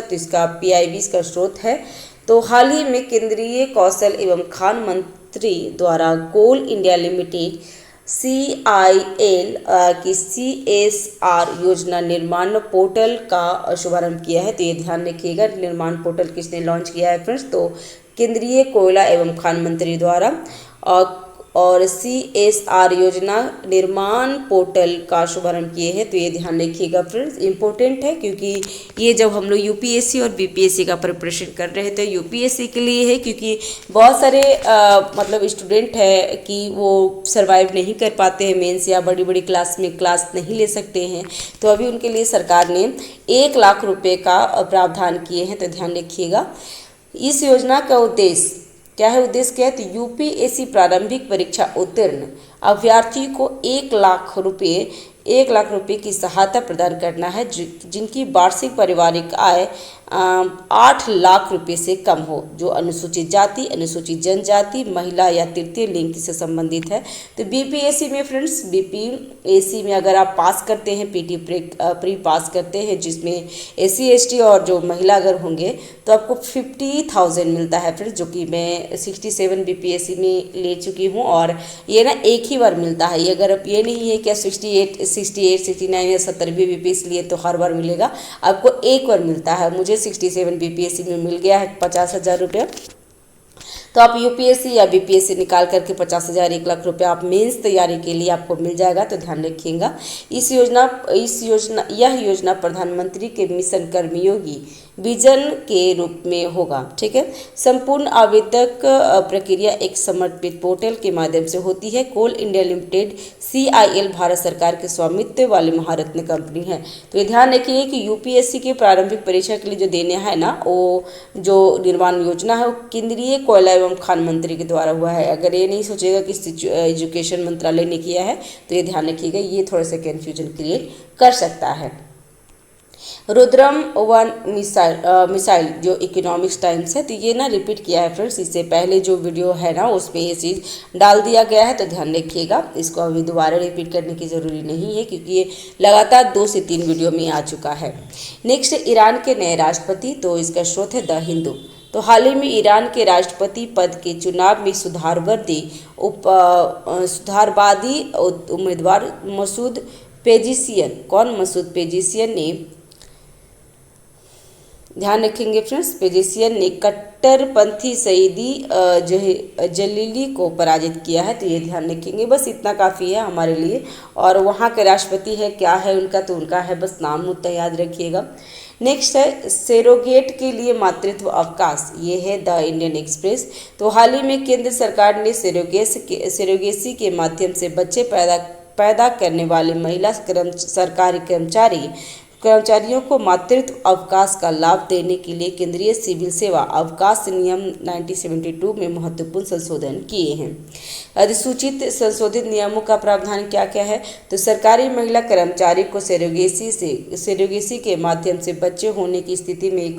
S1: तो इसका पीआईबी का स्रोत है। तो हाल ही में केंद्रीय कौशल एवं खान मंत्री द्वारा कोल इंडिया लिमिटेड CIL की CSR योजना निर्माण पोर्टल का शुभारंभ किया है। तो ये ध्यान रखिएगा, निर्माण पोर्टल किसने लॉन्च किया है फ्रेंड्स, तो केंद्रीय कोयला एवं खान मंत्री द्वारा। और CSR योजना निर्माण पोर्टल का शुभारंभ किए हैं। तो ये ध्यान रखिएगा फ्रेंड्स, इंपॉर्टेंट है क्योंकि ये जब हम लोग यूपीएससी और बीपीएससी का प्रिपरेशन कर रहे थे, यूपीएससी के लिए है क्योंकि बहुत सारे मतलब स्टूडेंट है कि वो सरवाइव नहीं कर पाते हैं मेंस या बड़ी बड़ी क्लास में क्लास नहीं ले सकते हैं। तो अभी उनके लिए सरकार ने 1 लाख रुपये का प्रावधान किए हैं। तो ध्यान रखिएगा। इस योजना का उद्देश्य क्या है तो यूपीएससी प्रारंभिक परीक्षा उत्तीर्ण अभ्यर्थी को 1 लाख रुपये की सहायता प्रदान करना है जिनकी वार्षिक पारिवारिक आय 8 लाख रुपये से कम हो, जो अनुसूचित जाति, अनुसूचित जनजाति, महिला या तृतीय लिंग से संबंधित है। तो बीपीएससी में फ्रेंड्स, बीपीएससी में अगर आप पास करते हैं, पीटी प्री पास करते हैं जिसमें SC ST और जो महिला अगर होंगे तो आपको 50,000 मिलता है फ्रेंड्स, जो कि मैं 67 बीपीएससी में ले चुकी हूँ। और ये ना एक ही बार मिलता है, ये अगर ये नहीं है कि 68, 69 या 70 भी बीपीएससी लिए तो हर बार मिलेगा, आपको एक बार मिलता है। मुझे 67 बीपीएससी में मिल गया है 50,000 रुपये। तो आप यूपीएससी या बीपीएससी निकाल करके 50,000 1 लाख रुपये आप मेंस तैयारी के लिए आपको मिल जाएगा। तो ध्यान रखिएगा। यह योजना प्रधानमंत्री के मिशन कर्मयोगी विजन के रूप में होगा। ठीक है। संपूर्ण आवेदक प्रक्रिया एक समर्पित पोर्टल के माध्यम से होती है। कोल इंडिया लिमिटेड CIL भारत सरकार के स्वामित्व वाली महारत्न कंपनी है। तो ये ध्यान रखिए कि यूपीएससी के प्रारंभिक परीक्षा के लिए जो देने है ना, वो जो निर्माण योजना है वो केंद्रीय कोयला एवं खान मंत्री के द्वारा हुआ है। अगर ये नहीं सोचेगा कि एजुकेशन मंत्रालय ने किया है तो ये ध्यान रखिएगा, ये थोड़ा सा कन्फ्यूजन क्रिएट कर सकता है। रुद्रम 1 मिसाइल जो इकोनॉमिक्स टाइम्स है, तो ये ना रिपीट किया है फ्रेंड्स, इससे पहले जो वीडियो है ना उसमें ये चीज़ डाल दिया गया है। तो ध्यान रखिएगा, इसको अभी दोबारा रिपीट करने की ज़रूरी नहीं है क्योंकि ये लगातार 2 से 3 वीडियो में आ चुका है। नेक्स्ट, ईरान के नए राष्ट्रपति। तो इसका स्रोत है द हिंदू। तो हाल ही में ईरान के राष्ट्रपति पद के चुनाव में सुधारवादी उम्मीदवार मसूद पेजिशियन ने, ध्यान रखेंगे फ्रेंड्स, पेजिशियन ने कट्टरपंथी सईदी जलीली को पराजित किया है। तो ये ध्यान रखेंगे, बस इतना काफ़ी है हमारे लिए। और वहाँ के राष्ट्रपति है क्या है उनका, तो उनका है बस नाम मुद्दा याद रखिएगा। नेक्स्ट है सेरोगेट के लिए मातृत्व अवकाश, ये है द इंडियन एक्सप्रेस। तो हाल ही में केंद्र सरकार ने सेरोगेसी के माध्यम से बच्चे पैदा करने वाले महिला सरकारी कर्मचारियों को मातृत्व अवकाश का लाभ देने के लिए केंद्रीय सिविल सेवा अवकाश नियम 1972 में महत्वपूर्ण संशोधन किए हैं। अधिसूचित संशोधित नियमों का प्रावधान क्या क्या है, तो सरकारी महिला कर्मचारी को सेरोगेसी के माध्यम से बच्चे होने की स्थिति में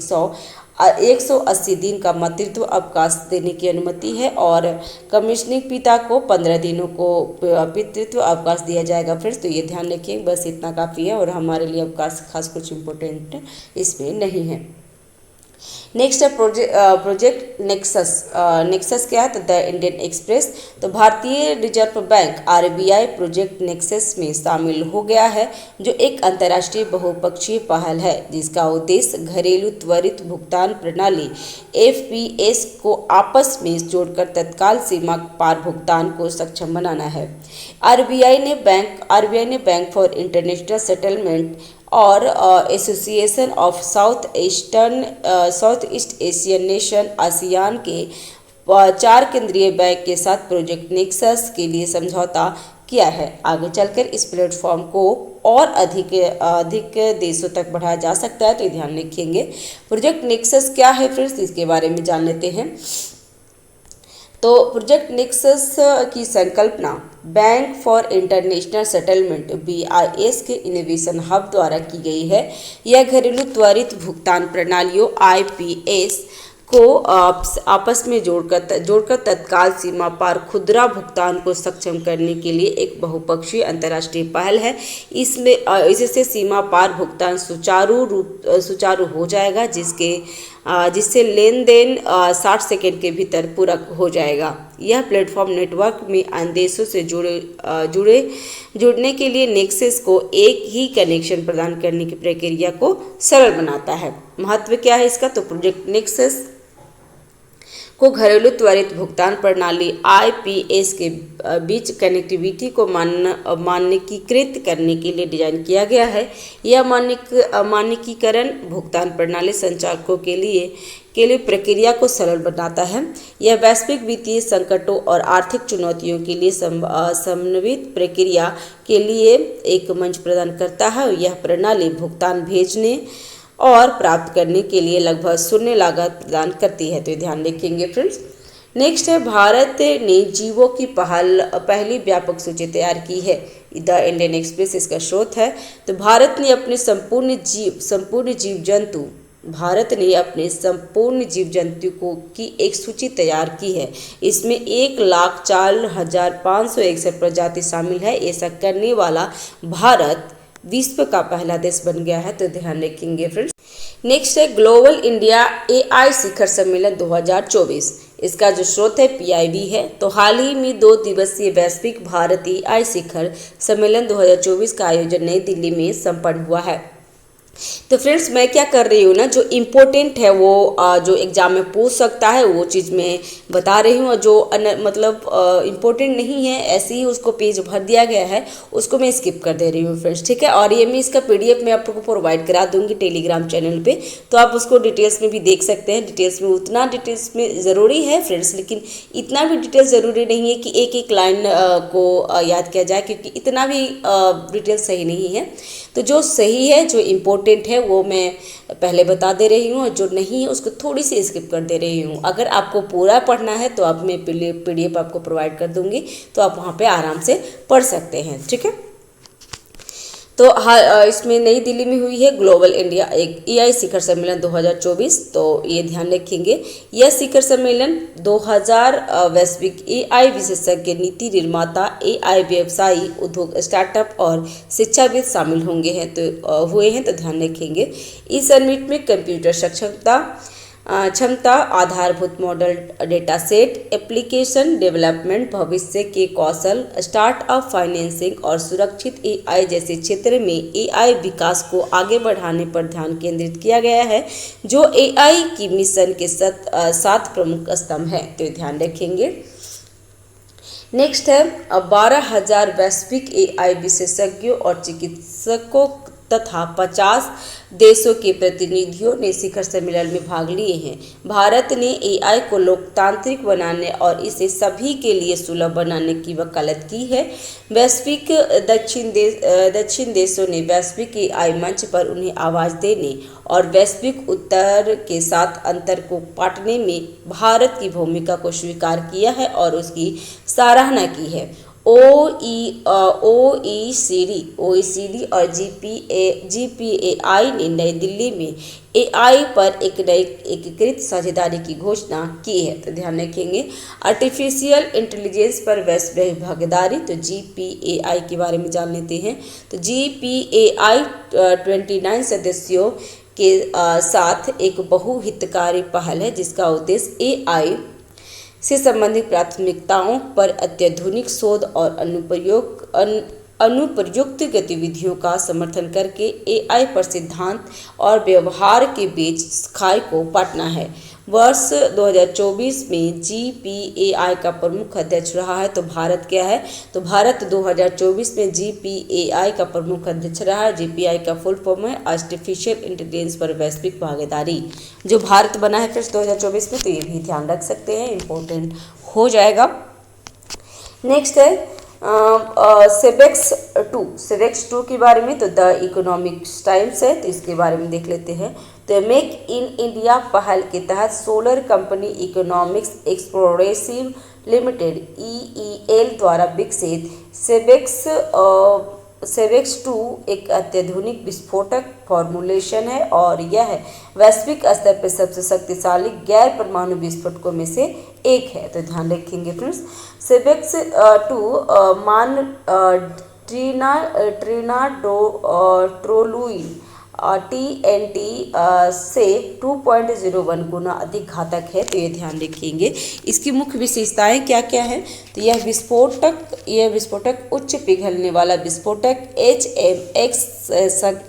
S1: 180 दिन का मातृत्व अवकाश देने की अनुमति है और कमिश्निंग पिता को 15 दिनों को पितृत्व अवकाश दिया जाएगा फ्रेंड्स। तो ये ध्यान रखिए, बस इतना काफ़ी है और हमारे लिए अवकाश खास कुछ इम्पोर्टेंट इसमें नहीं है। नेक्स्ट है प्रोजेक्ट नेक्सस। नेक्सस क्या है? तो द इंडियन एक्सप्रेस। तो भारतीय reserve bank RBI project nexus में शामिल हो गया है, जो एक अंतर्राष्ट्रीय बहुपक्षीय पहल है जिसका उद्देश्य घरेलू त्वरित भुगतान प्रणाली एफपीएस को आपस में जोड़कर तत्काल सीमा पार भुगतान को सक्षम बनाना है। आरबीआई ने बैंक फॉर इंटरनेशनल सेटलमेंट और association of south east Asian nation ASEAN के 4 केंद्रीय बैंक के साथ प्रोजेक्ट नेक्सस के लिए समझौता किया है। आगे चलकर इस प्लेटफॉर्म को और अधिक देशों तक बढ़ाया जा सकता है, तो ये ध्यान रखेंगे। प्रोजेक्ट नेक्सस क्या है फ्रेंड्स, इसके बारे में जान लेते हैं। तो प्रोजेक्ट नेक्सस की संकल्पना bank for international settlement BIS के इनोवेशन हब द्वारा की गई है। यह घरेलू त्वरित भुगतान प्रणालियों IPS को आपस में जोड़कर तत्काल सीमा पार खुदरा भुगतान को सक्षम करने के लिए एक बहुपक्षीय अंतर्राष्ट्रीय पहल है। इससे सीमा पार भुगतान सुचारू हो जाएगा, जिससे लेन देन 60 सेकेंड के भीतर पूरा हो जाएगा। यह प्लेटफॉर्म नेटवर्क में अन्य देशों से जुड़ने के लिए नेक्सस को एक ही कनेक्शन प्रदान करने की प्रक्रिया को सरल बनाता है। महत्व क्या है इसका? तो प्रोजेक्ट नेक्सस को घरेलू त्वरित भुगतान प्रणाली IPS के बीच कनेक्टिविटी को मानकीकृत करने के लिए डिजाइन किया गया है। यह मानकीकरण भुगतान प्रणाली संचालकों के लिए प्रक्रिया को सरल बनाता है। यह वैश्विक वित्तीय संकटों और आर्थिक चुनौतियों के लिए समन्वित प्रक्रिया के लिए एक मंच प्रदान करता है। यह प्रणाली भुगतान भेजने और प्राप्त करने के लिए लगभग शून्य लागत प्रदान करती है, तो ध्यान रखेंगे फ्रेंड्स। नेक्स्ट है, भारत ने जीवों की पहली व्यापक सूची तैयार की है। द इंडियन एक्सप्रेस इसका स्रोत है। तो भारत ने अपने संपूर्ण जीव जंतु की एक सूची तैयार की है। इसमें 1,04,561 प्रजाति शामिल है। ऐसा करने वाला भारत विश्व का पहला देश बन गया है, तो ध्यान रखेंगे फ्रेंड्स। नेक्स्ट है ग्लोबल इंडिया AI शिखर सम्मेलन 2024। इसका जो स्रोत है PIB है। तो हाल ही में 2 दिवसीय वैश्विक भारत AI शिखर सम्मेलन 2024 का आयोजन नई दिल्ली में संपन्न हुआ है। तो फ्रेंड्स, मैं क्या कर रही हूँ ना, जो इम्पोर्टेंट है वो जो एग्जाम में पूछ सकता है वो चीज़ मैं बता रही हूँ, और जो इम्पोर्टेंट नहीं है ऐसे ही उसको पेज भर दिया गया है उसको मैं स्किप कर दे रही हूँ फ्रेंड्स, ठीक है। और ये मैं इसका PDF मैं आपको प्रोवाइड करा दूंगी टेलीग्राम चैनल पे, तो आप उसको डिटेल्स में भी देख सकते हैं। डिटेल्स में उतना डिटेल्स में ज़रूरी है फ्रेंड्स, लेकिन इतना भी डिटेल्स ज़रूरी नहीं है कि एक एक लाइन को याद किया जाए, क्योंकि इतना भी डिटेल्स सही नहीं है। तो जो सही है, जो इम्पोर्टेंट है वो मैं पहले बता दे रही हूँ, और जो नहीं है उसको थोड़ी सी स्किप कर दे रही हूँ। अगर आपको पूरा पढ़ना है तो अब मैं PDF आपको प्रोवाइड कर दूँगी, तो आप वहाँ पे आराम से पढ़ सकते हैं, ठीक है। तो इसमें नई दिल्ली में हुई है ग्लोबल इंडिया AI शिखर सम्मेलन 2024, तो ये ध्यान रखेंगे। यह शिखर सम्मेलन 2000 वैश्विक AI विशेषज्ञ, नीति निर्माता, AI व्यवसायी, उद्योग, स्टार्टअप और शिक्षाविद शामिल हुए हैं, तो ध्यान रखेंगे। इस समिट में कंप्यूटर क्षमता, आधारभूत model, data set, application development, भविष्य के कौशल, स्टार्टअप फाइनेंसिंग और सुरक्षित AI जैसे क्षेत्र में AI विकास को आगे बढ़ाने पर ध्यान केंद्रित किया गया है, जो AI की मिशन के 7 प्रमुख स्तंभ हैं, तो ध्यान रखेंगे। नेक्स्ट है 12,000 वैश्विक AI विशेषज्ञों और चिकित्सकों तथा 50 देशों के प्रतिनिधियों ने शिखर सम्मेलन में भाग लिए हैं। भारत ने AI को लोकतांत्रिक बनाने और इसे सभी के लिए सुलभ बनाने की वकालत की है। वैश्विक दक्षिण देशों ने वैश्विक AI मंच पर उन्हें आवाज़ देने और वैश्विक उत्तर के साथ अंतर को पाटने में भारत की भूमिका को स्वीकार किया है और उसकी सराहना की है। OECD और GPAI ने नई दिल्ली में AI पर एक नई एकीकृत साझेदारी की घोषणा की है, तो ध्यान रखेंगे। आर्टिफिशियल इंटेलिजेंस पर वैश्विक भागीदारी, तो GPAI के बारे में जान लेते हैं। तो GPAI 29 सदस्यों के साथ एक बहुहितकारी पहल है जिसका उद्देश्य एआई से संबंधित प्राथमिकताओं पर अत्याधुनिक शोध और अनुप्रयुक्त गतिविधियों का समर्थन करके एआई पर सिद्धांत और व्यवहार के बीच खाई को पाटना है। वर्ष 2024 में जीपीएआई का प्रमुख अध्यक्ष रहा है। तो भारत क्या है, तो भारत 2024 में जीपीएआई का प्रमुख अध्यक्ष रहा है। जीपीआई का फुल फॉर्म है आर्टिफिशियल इंटेलिजेंस पर वैश्विक भागीदारी, जो भारत बना है फिर 2024 में, तो ये भी ध्यान रख सकते हैं, इम्पोर्टेंट हो जाएगा। नेक्स्ट है सेवेक्स टू के बारे में, तो द इकोनॉमिक्स टाइम्स है, तो इसके बारे में देख लेते हैं। तो मेक इन इंडिया पहल के तहत सोलर कंपनी इकोनॉमिक्स एक्सप्लोरेसिव लिमिटेड ईईएल द्वारा विकसित सेवेक्स 2 एक अत्याधुनिक विस्फोटक फॉर्मुलेशन है और यह वैश्विक स्तर पर सबसे शक्तिशाली गैर परमाणु विस्फोटकों में से एक है। तो ध्यान रखेंगे फ्रेंड्स, सेवेक्स 2 मान ट्रोलुइन TNT से 2.01 गुना अधिक घातक है। तो ये ध्यान रखेंगे। इसकी मुख्य विशेषताएं क्या क्या है, तो यह विस्फोटक उच्च पिघलने वाला विस्फोटक HMX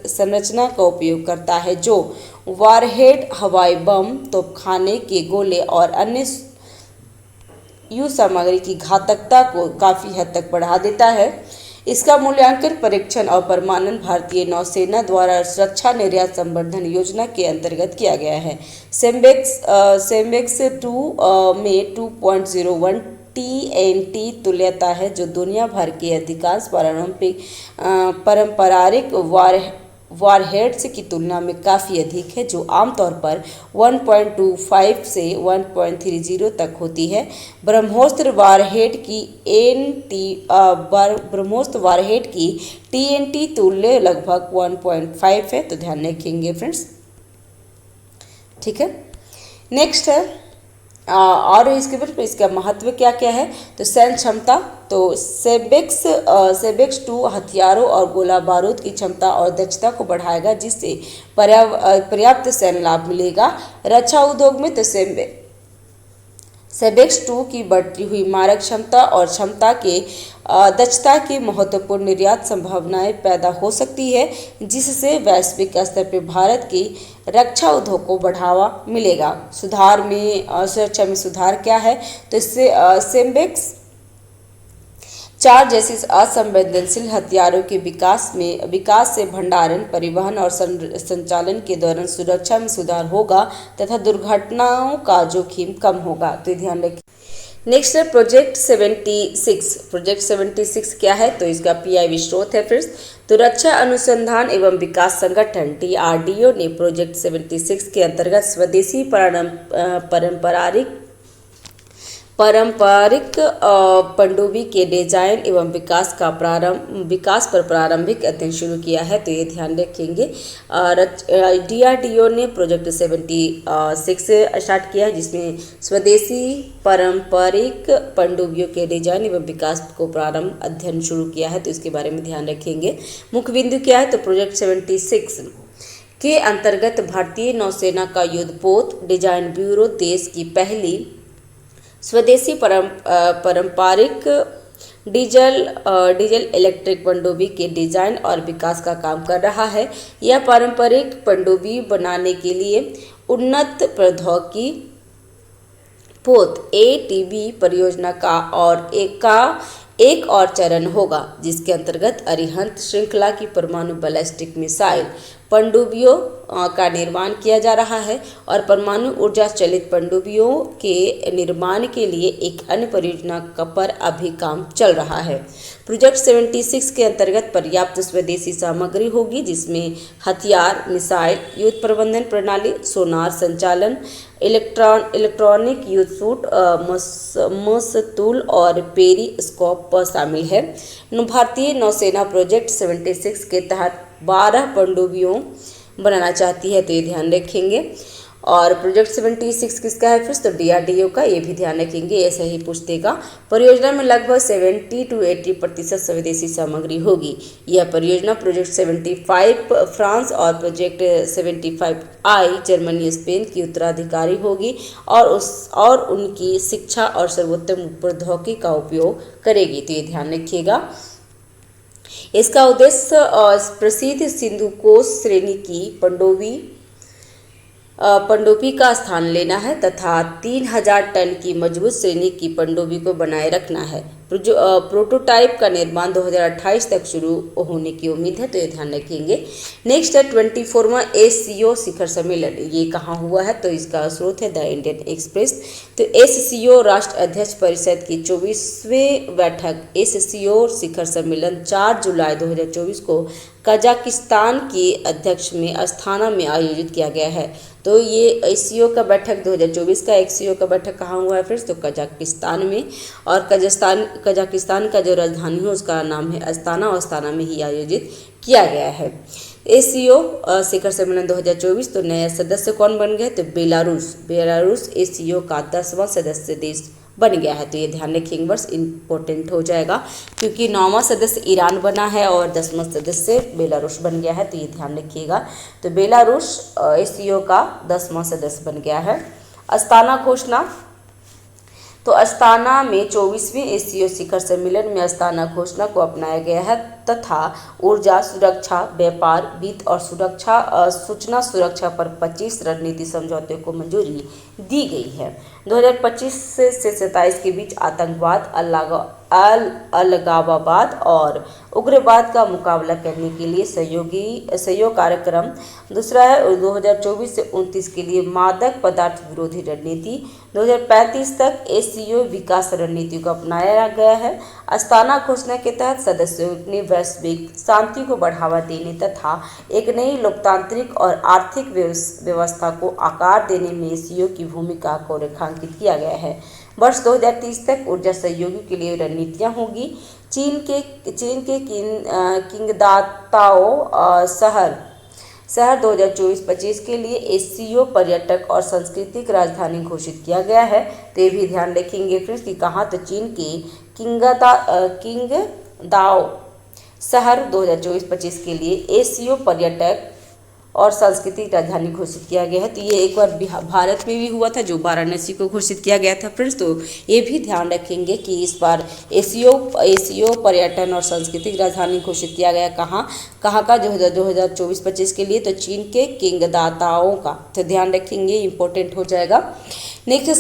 S1: संरचना का उपयोग करता है, जो वारहेड, हवाई बम, तोपखाने के गोले और अन्य युद्ध सामग्री की घातकता को काफ़ी हद तक बढ़ा देता है। इसका मूल्यांकन, परीक्षण और प्रमाणन भारतीय नौसेना द्वारा रक्षा निर्यात संवर्धन योजना के अंतर्गत किया गया है। सेवेक्स 2 में 2.01 TNT तुल्यता है, जो दुनिया भर के अधिकांश पारंपरिक वारहेड्स की तुलना में काफ़ी अधिक है, जो आमतौर पर 1.25 से 1.30 तक होती है। ब्रह्मोस्त्र वारहेड की TNT तुल्य लगभग 1.5 है। तो ध्यान रखेंगे फ्रेंड्स, ठीक है। नेक्स्ट है और इसके बाद इसका महत्व क्या क्या है, तो सैन्य क्षमता, तो सेवेक्स 2 हथियारों और गोला बारूद की क्षमता और दक्षता को बढ़ाएगा, जिससे पर्याप्त सैन्य लाभ मिलेगा। रक्षा उद्योग में, तो सेवेक्स 2 की बढ़ती हुई मारक क्षमता और दक्षता की महत्वपूर्ण निर्यात संभावनाएं पैदा हो सकती है, जिससे वैश्विक स्तर पर भारत की रक्षा उद्योग को बढ़ावा मिलेगा। सुरक्षा में सुधार क्या है, तो इससे सेवेक्स 4 जैसे असंवेदनशील हथियारों के विकास से भंडारण, परिवहन और संचालन के दौरान सुरक्षा में सुधार होगा तथा दुर्घटनाओं का जोखिम कम होगा। तो ध्यान रखें। नेक्स्ट है प्रोजेक्ट 76 क्या है, तो इसका PIV स्रोत है फ्रेंड्स। तो रक्षा अनुसंधान एवं विकास संगठन DRDO ने प्रोजेक्ट 76 के अंतर्गत स्वदेशी पारंपरिक पनडुब्बी के डिजाइन एवं विकास पर प्रारंभिक अध्ययन शुरू किया है। तो ये ध्यान रखेंगे। DRDO ने प्रोजेक्ट 76 स्टार्ट किया है, जिसमें स्वदेशी पारंपरिक पनडुब्बियों के डिजाइन एवं विकास को प्रारंभ अध्ययन शुरू किया है। तो इसके बारे में ध्यान रखेंगे। मुख्य बिंदु क्या है, तो प्रोजेक्ट 76 के अंतर्गत भारतीय नौसेना का युद्धपोत डिजाइन ब्यूरो देश की पहली स्वदेशी पारंपरिक डीजल इलेक्ट्रिक पनडुब्बी के डिजाइन और विकास का काम कर रहा है। यह पारंपरिक पनडुब्बी बनाने के लिए उन्नत प्रौद्योगिकी पोत ATB परियोजना का एक और चरण होगा, जिसके अंतर्गत अरिहंत श्रृंखला की परमाणु बैलिस्टिक मिसाइल पनडुब्बियों का निर्माण किया जा रहा है और परमाणु ऊर्जा चलित पनडुब्बियों के निर्माण के लिए एक अन्य परियोजना पर अभी काम चल रहा है। प्रोजेक्ट 76 के अंतर्गत पर्याप्त स्वदेशी सामग्री होगी, जिसमें हथियार, मिसाइल, युद्ध प्रबंधन प्रणाली, सोनार संचालन, इलेक्ट्रॉनिक युद्ध सूट, मस्तूल और पेरिस्कोप शामिल है। भारतीय नौसेना प्रोजेक्ट 76 के तहत 12 पनडुब्बियों बनाना चाहती है। तो ये ध्यान रखेंगे। और प्रोजेक्ट 76 किसका है फ्रेंड्स, तो DRDO का, ये भी ध्यान रखेंगे, ऐसा ही पूछ देगा। परियोजना में लगभग 70 to 80% स्वदेशी सामग्री होगी। यह परियोजना प्रोजेक्ट 75 फ्रांस और प्रोजेक्ट 75I जर्मनी स्पेन की उत्तराधिकारी होगी और उनकी शिक्षा और सर्वोत्तम प्रौद्योगिकी का उपयोग करेगी। तो ये ध्यान रखिएगा। इसका उद्देश्य प्रसिद्ध सिंधु कोश श्रेणी की पनडुब्बी का स्थान लेना है तथा 3000 टन की मजबूत श्रेणी की पनडुब्बी को बनाए रखना है। प्रोटोटाइप का निर्माण 2028 तक शुरू होने की उम्मीद है। तो ये ध्यान रखेंगे। नेक्स्ट है 24वां SCO शिखर सम्मेलन। ये कहाँ हुआ है, तो इसका स्रोत है द इंडियन एक्सप्रेस। तो SCO राष्ट्र अध्यक्ष परिषद की 24वीं बैठक SCO शिखर सम्मेलन 4 जुलाई 2024 को कजाकिस्तान की अध्यक्ष में अस्थाना में आयोजित किया गया है। तो ये SCO का बैठक 2024 का SCO का बैठक कहाँ हुआ है फ्रेंड्स, तो कजाकिस्तान में। और कजाकिस्तान का जो राजधानी है उसका नाम है अस्थाना, और अस्थाना में ही आयोजित किया गया है। SCO शिखर सम्मेलन 2024। तो नया सदस्य कौन बन गए, तो बेलारूस SCO का 10वां सदस्य देश बन गया है। तो ये ध्यान रखिएगा, बस इम्पोर्टेंट हो जाएगा, क्योंकि 9वां सदस्य ईरान बना है और 10वां सदस्य बेलारूस बन गया है। तो ये ध्यान रखिएगा। तो बेलारूस SCO का 10वां सदस्य बन गया है। अस्थाना घोषणा। तो अस्थाना में 24वीं SCO शिखर सम्मेलन में अस्थाना घोषणा को अपनाया गया है तथा ऊर्जा, सुरक्षा, व्यापार, वित्त और सूचना सुरक्षा पर 25 रणनीति समझौते को मंजूरी दी गई है। 2025 से 27 के बीच आतंकवाद, अलगाववाद और उग्रवाद का मुकाबला करने के लिए सहयोग कार्यक्रम। दूसरा है 2024 से 29 के लिए मादक पदार्थ विरोधी रणनीति। 2035 तक SCO विकास रणनीति को अपनाया गया है। अस्थाना घोषणा के तहत सदस्यों ने वैश्विक शांति को बढ़ावा देने तथा एक नई लोकतांत्रिक और आर्थिक व्यवस्था को आकार देने में SCO की भूमिका को रेखांकित किया गया है। वर्ष 2030 तक ऊर्जा सहयोगी के लिए रणनीतियाँ होगी। चीन के किंगदाओ शहर 2024-25 के लिए SCO पर्यटक और सांस्कृतिक राजधानी घोषित किया गया है। तो ये भी ध्यान रखेंगे फ्रेंड्स कि कहाँ, तो चीन के किंगदाओ शहर 2024-25 के लिए SCO पर्यटक और सांस्कृतिक राजधानी घोषित किया गया है। तो ये एक बार भारत में भी हुआ था, जो वाराणसी को घोषित किया गया था फ्रेंड्स। तो ये भी ध्यान रखेंगे कि इस बार SCO पर्यटन और सांस्कृतिक राजधानी घोषित किया गया कहाँ का, 2024-25 के लिए, तो चीन के किंगदाताओं का। तो ध्यान रखेंगे, इंपॉर्टेंट हो जाएगा। नेक्स्ट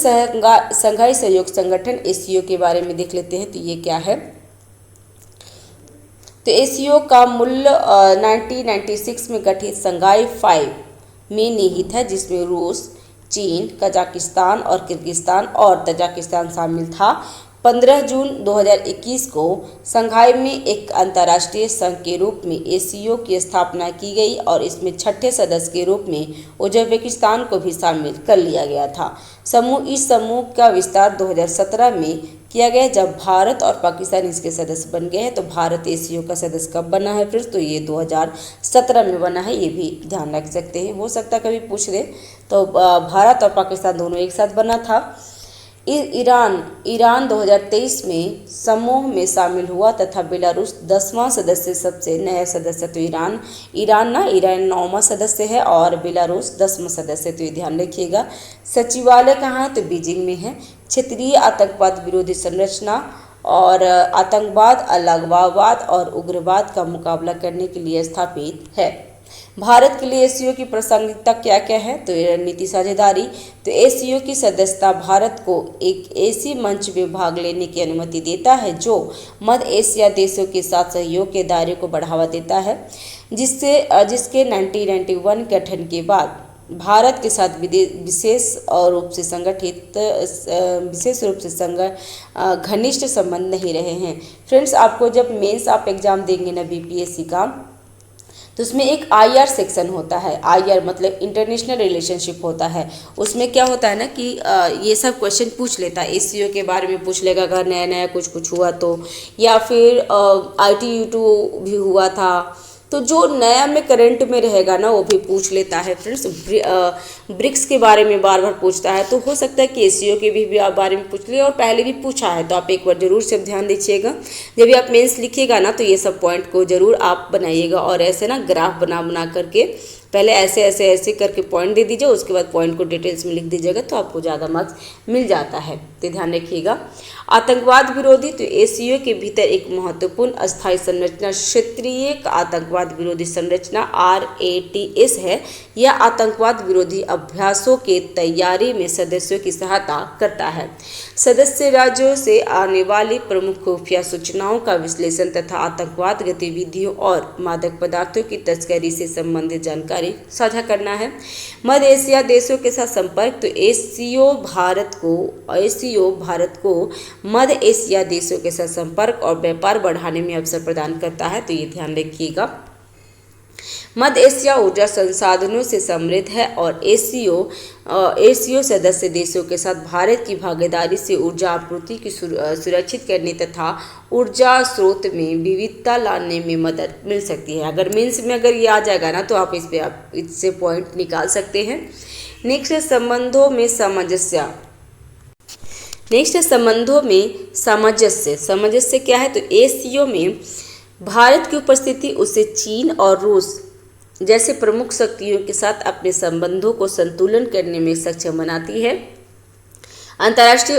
S1: संघाई सहयोग संगठन SCO के बारे में देख लेते हैं। तो ये क्या है, तो SCO का मूल्य 1996 में गठित संघाई 5 में निहित है, जिसमें रूस, चीन, कजाकिस्तान और किर्गिस्तान और तजाकिस्तान शामिल था। 15 जून 2021 को संघाई में एक अंतर्राष्ट्रीय संघ के रूप में SCO की स्थापना की गई और इसमें छठे सदस्य के रूप में उज्बेकिस्तान को भी शामिल कर लिया गया था। इस समूह का विस्तार 2017 में किया गया, जब भारत और पाकिस्तान इसके सदस्य बन गए हैं। तो भारत SCO का सदस्य कब बना है फ्रेंड्स, तो ये 2017 में बना है। ये भी ध्यान रख सकते हैं, हो सकता है कभी पूछ ले। तो भारत और पाकिस्तान दोनों एक साथ बना था। ईरान 2023 में समूह में शामिल हुआ तथा बेलारूस 10वां सदस्य, सबसे नया सदस्य। तो ईरान 9वां सदस्य है और बेलारूस 10वां सदस्य। तो ये ध्यान रखिएगा। सचिवालय कहाँ है, तो बीजिंग में है। क्षेत्रीय आतंकवाद विरोधी संरचना और आतंकवाद, अलगाववाद और उग्रवाद का मुकाबला करने के लिए स्थापित है। भारत के लिए SCO की प्रासंगिकता क्या क्या है, तो रणनीति साझेदारी। तो SCO की सदस्यता भारत को एक ऐसी मंच में भाग लेने की अनुमति देता है जो मध्य एशिया देशों के साथ सहयोग के दायरे को बढ़ावा देता है, जिसके 1991 गठन के बाद भारत के साथ विशेष रूप से घनिष्ठ संबंध नहीं रहे हैं। फ्रेंड्स, आपको जब मेंस आप एग्जाम देंगे ना BPSC का, तो उसमें एक IR सेक्शन होता है। IR मतलब इंटरनेशनल रिलेशनशिप होता है। उसमें क्या होता है ना कि ये सब क्वेश्चन पूछ लेता है। SCO के बारे में पूछ लेगा अगर नया कुछ हुआ तो, या फिर ITU2 भी हुआ था, तो जो नया में करंट में रहेगा ना वो भी पूछ लेता है फ्रेंड्स। ब्रिक्स के बारे में बार बार पूछता है, तो हो सकता है कि एसीओ के भी आप बारे में पूछ लिए और पहले भी पूछा है, तो आप एक बार जरूर से ध्यान दीजिएगा। जब भी आप मेंस लिखिएगा ना तो ये सब पॉइंट को जरूर आप बनाइएगा और ऐसे ना ग्राफ बना करके पहले ऐसे ऐसे ऐसे करके पॉइंट दे दीजिए, उसके बाद पॉइंट को डिटेल्स में लिख दीजिएगा तो आपको ज़्यादा मार्क्स मिल जाता है। तो ध्यान रखिएगा। आतंकवाद विरोधी, तो एसीओ के भीतर एक महत्वपूर्ण अस्थायी संरचना क्षेत्रीय आतंकवाद विरोधी संरचना RATS है। यह आतंकवाद विरोधी अभ्यासों के तैयारी में सदस्यों की सहायता करता है। सदस्य राज्यों से आने वाली प्रमुख खुफिया सूचनाओं का विश्लेषण तथा आतंकवाद गतिविधियों और मादक पदार्थों की तस्करी से संबंधित जानकारी साझा करना है। मध्य एशिया देशों के साथ संपर्क, तो एसीओ भारत को मध्य एशिया देशों के साथ संपर्क और व्यापार बढ़ाने में अवसर प्रदान करता है, तो ये ध्यान रखिएगा। मध्य एशिया ऊर्जा संसाधनों से समृद्ध है और एसीओ सदस्य देशों के साथ भारत की भागीदारी से ऊर्जा आपूर्ति की सुरक्षित करने तथा ऊर्जा स्रोत में विविधता लाने में मदद मिल सकती है। अगर मीन्स में अगर ये आ जाएगा ना तो आप इससे पॉइंट निकाल सकते हैं। नेक्स्ट है संबंधों में सामंजस्य क्या है, तो एसीओ में भारत की उपस्थिति उसे चीन और रूस जैसे प्रमुख शक्तियों के साथ अपने संबंधों को संतुलन करने में सक्षम बनाती है। अंतर्राष्ट्रीय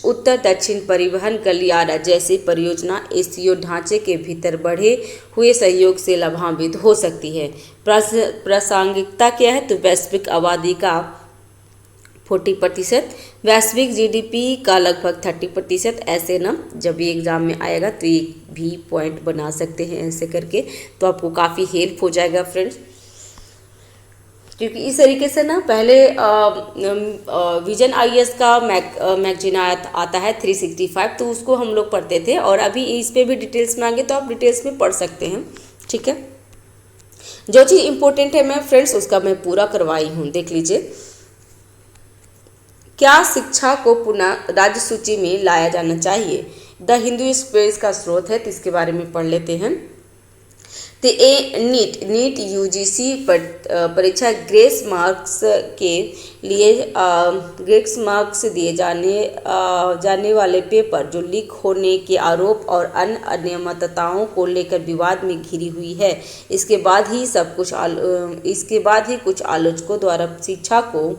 S1: उत्तर दक्षिण परिवहन गलियारा जैसी परियोजना एसीओ ढांचे के भीतर बढ़े हुए सहयोग से लाभान्वित हो सकती है। प्रासंगिकता क्या है, तो वैश्विक आबादी का 40%, वैश्विक जीडीपी का लगभग 30%। ऐसे ना जब ये एग्जाम में आएगा तो ये भी पॉइंट बना सकते हैं ऐसे करके, तो आपको काफ़ी हेल्प हो जाएगा फ्रेंड्स। क्योंकि इस तरीके से ना पहले विजन आईएएस का मैगजीन आता है 365, तो उसको हम लोग पढ़ते थे और अभी इस पे भी डिटेल्स में आएंगे तो आप डिटेल्स में पढ़ सकते हैं। ठीक है, जो चीज़ इंपॉर्टेंट है मैं फ्रेंड्स उसका मैं पूरा करवाई हूँ, देख लीजिए। क्या शिक्षा को पुनः राज्य सूची में लाया जाना चाहिए? द हिंदू एक्सप्रेस का स्रोत है, तो इसके बारे में पढ़ लेते हैं। तो नीट यूजीसी परीक्षा ग्रेस मार्क्स दिए जाने वाले पेपर जो लीक होने के आरोप और अन्य अनियमितताओं को लेकर विवाद में घिरी हुई है। इसके बाद ही कुछ आलोचकों द्वारा शिक्षा को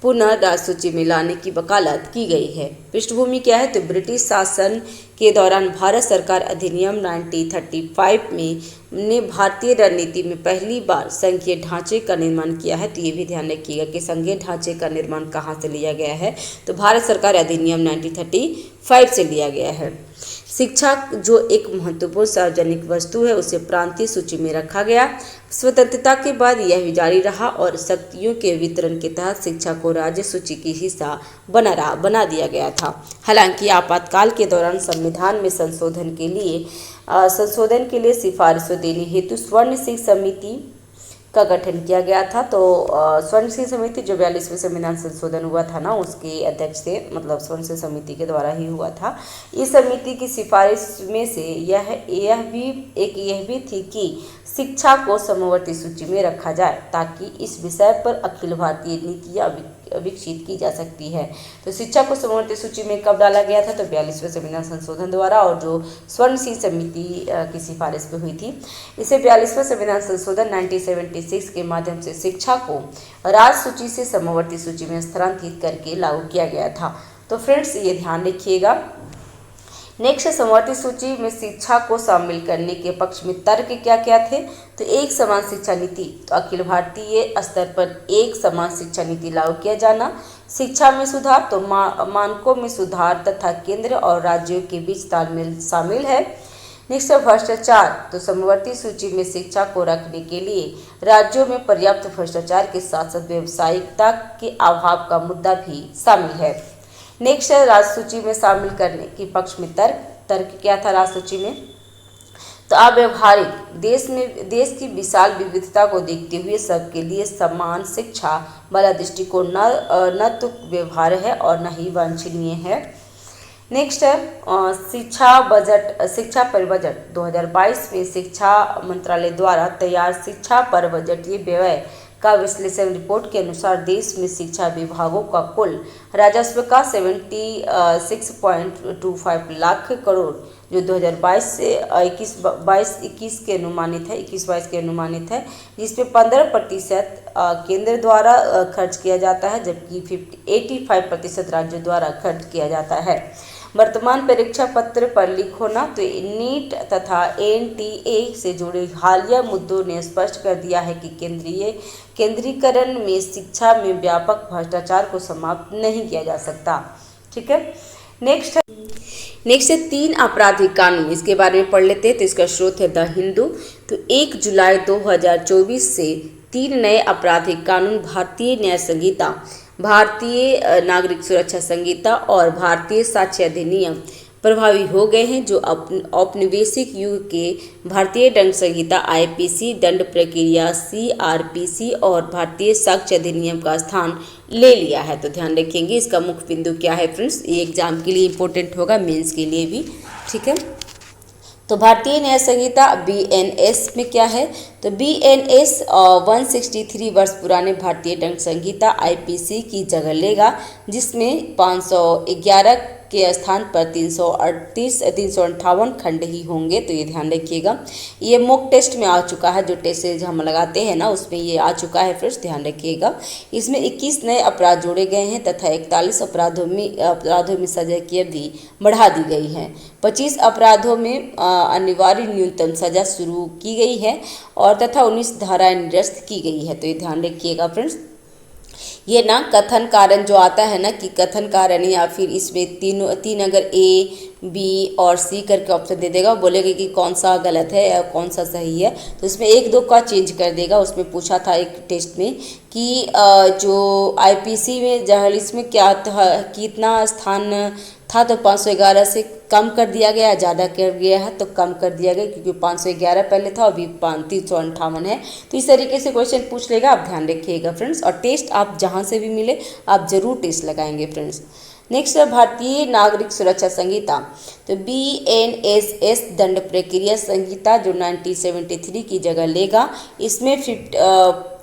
S1: पुनः राज्य सूची में लाने की वकालत की गई है। पृष्ठभूमि क्या है, तो ब्रिटिश शासन के दौरान भारत सरकार अधिनियम 1935 ने भारतीय रणनीति में पहली बार संघीय ढांचे का निर्माण किया है। तो ये भी ध्यान रखिएगा कि संघीय ढांचे का निर्माण कहाँ से लिया गया है, तो भारत सरकार अधिनियम 1935 से लिया गया है। शिक्षा जो एक महत्वपूर्ण सार्वजनिक वस्तु है उसे प्रांतीय सूची में रखा गया। स्वतंत्रता के बाद यह भी जारी रहा और शक्तियों के वितरण के तहत शिक्षा को राज्य सूची की हिस्सा बना दिया गया था। हालांकि आपातकाल के दौरान संविधान में संशोधन के लिए सिफारिशों देने हेतु स्वर्ण सिंह समिति का गठन किया गया था। तो स्वर्ण सिंह समिति जो 42वें संविधान संशोधन हुआ था ना उसके अध्यक्ष थे, मतलब स्वर्ण सिंह समिति के द्वारा ही हुआ था। इस समिति की सिफारिश में से यह भी थी कि शिक्षा को समवर्ती सूची में रखा जाए ताकि इस विषय पर अखिल भारतीय नीतियाँ विकसित की जा सकती है। तो शिक्षा को समवर्ती सूची में कब डाला गया था, तो 42वें संविधान संशोधन द्वारा, और जो स्वर्ण सिंह समिति की सिफारिश पे हुई थी। इसे 42वें संविधान संशोधन 1976 के माध्यम से शिक्षा को राज्य सूची से समवर्ती सूची में स्थानांतरित करके लागू किया गया था। तो फ्रेंड्स ये ध्यान रखिएगा। नेक्स्ट समवर्ती सूची में शिक्षा को शामिल करने के पक्ष में तर्क क्या क्या थे, तो एक समान शिक्षा नीति, तो अखिल भारतीय स्तर पर एक समान शिक्षा नीति लागू किया जाना, शिक्षा में सुधार, तो मानकों में सुधार तथा केंद्र और राज्यों के बीच तालमेल शामिल है। नेक्स्ट भ्रष्टाचार, तो समवर्ती सूची में शिक्षा को रखने के लिए राज्यों में पर्याप्त भ्रष्टाचार के साथ साथ व्यावसायिकता के अभाव का मुद्दा भी शामिल है। नेक्स्ट है राज्य सूची में शामिल करने के पक्ष में तर्क क्या था राज्य सूची में, तो अव्यवहारिक, देश की विशाल विविधता को देखते हुए सबके लिए समान शिक्षा वाला दृष्टिकोण न तो व्यवहार है और न ही वांछनीय है। नेक्स्ट है शिक्षा पर बजट 2022 में शिक्षा मंत्रालय द्वारा तैयार शिक्षा पर बजटीय व्यय का विश्लेषण रिपोर्ट के अनुसार देश में शिक्षा विभागों का कुल राजस्व का 76.25 लाख करोड़ जो 2022 से 21 के अनुमानित है 21-22 के अनुमानित है, जिसमें 15% केंद्र द्वारा खर्च किया जाता है, जबकि 85% राज्यों द्वारा खर्च किया जाता है। वर्तमान परीक्षा पत्र पर लीक होना तो नीट तथा एनटीए से जुड़े हालिया मुद्दों ने स्पष्ट कर दिया है कि केंद्रीकरण में शिक्षा में व्यापक भ्रष्टाचार को समाप्त नहीं किया जा सकता। ठीक है, नेक्स्ट है 3 आपराधिक कानून, इसके बारे में पढ़ लेते हैं। तो इसका स्रोत है द हिंदू। तो 1 जुलाई 2024 से 3 नए आपराधिक कानून भारतीय न्याय संहिता, भारतीय नागरिक सुरक्षा संहिता और भारतीय साक्ष्य अधिनियम प्रभावी हो गए हैं, जो औपनिवेशिक युग के भारतीय दंड संहिता आईपीसी, दंड प्रक्रिया सीआरपीसी और भारतीय साक्ष्य अधिनियम का स्थान ले लिया है। तो ध्यान रखेंगे इसका मुख्य बिंदु क्या है फ्रेंड्स, ये एग्जाम के लिए इंपॉर्टेंट होगा, मेंस के लिए भी। ठीक है, तो भारतीय न्याय संहिता बीएनएस में क्या है, तो बीएनएस 163 वर्ष पुराने भारतीय दंड संहिता आईपीसी की जगह लेगा, जिसमें 511 के स्थान पर 358 खंड ही होंगे। तो ये ध्यान रखिएगा, ये मॉक टेस्ट में आ चुका है, जो टेस्ट सीरीज हम लगाते हैं ना उसमें ये आ चुका है फ्रेंड्स, ध्यान रखिएगा। इसमें 21 नए अपराध जोड़े गए हैं तथा 41 अपराधों में सजा की अवधि बढ़ा दी गई है। 25 अपराधों में अनिवार्य न्यूनतम सजा शुरू की गई है और तथा 19 धाराएं निरस्त की गई है। तो ये ध्यान रखिएगा फ्रेंड्स। ये ना कथन कारण जो आता है ना कि कथन कारण, या फिर इसमें तीन अगर ए बी और सी करके ऑप्शन दे देगा, बोलेगा कि कौन सा गलत है या कौन सा सही है, तो इसमें 1-2 का चेंज कर देगा। उसमें पूछा था एक टेस्ट में कि जो आईपीसी में जर्नलिस्ट में क्या था, कितना स्थान था, तो 511 से कम कर दिया गया, ज़्यादा कर दिया है तो कम कर दिया गया, क्योंकि 511 पहले था, अभी 358 है। तो इस तरीके से क्वेश्चन पूछ लेगा, आप ध्यान रखिएगा फ्रेंड्स। और टेस्ट आप जहाँ से भी मिले आप जरूर टेस्ट लगाएंगे फ्रेंड्स। नेक्स्ट है भारतीय नागरिक सुरक्षा संहिता, तो बीएनएसएस दंड प्रक्रिया संहिता जो 1973 की जगह लेगा, इसमें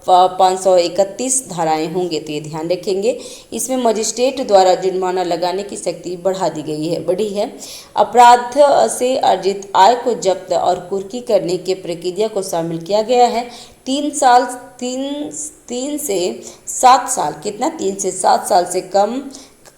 S1: 531 धाराएं होंगे। तो ये ध्यान रखेंगे। इसमें मजिस्ट्रेट द्वारा जुर्माना लगाने की शक्ति बढ़ी है। अपराध से अर्जित आय को जब्त और कुर्की करने के प्रक्रिया को शामिल किया गया है। 3 से 7 साल, कितना 3 से 7 साल से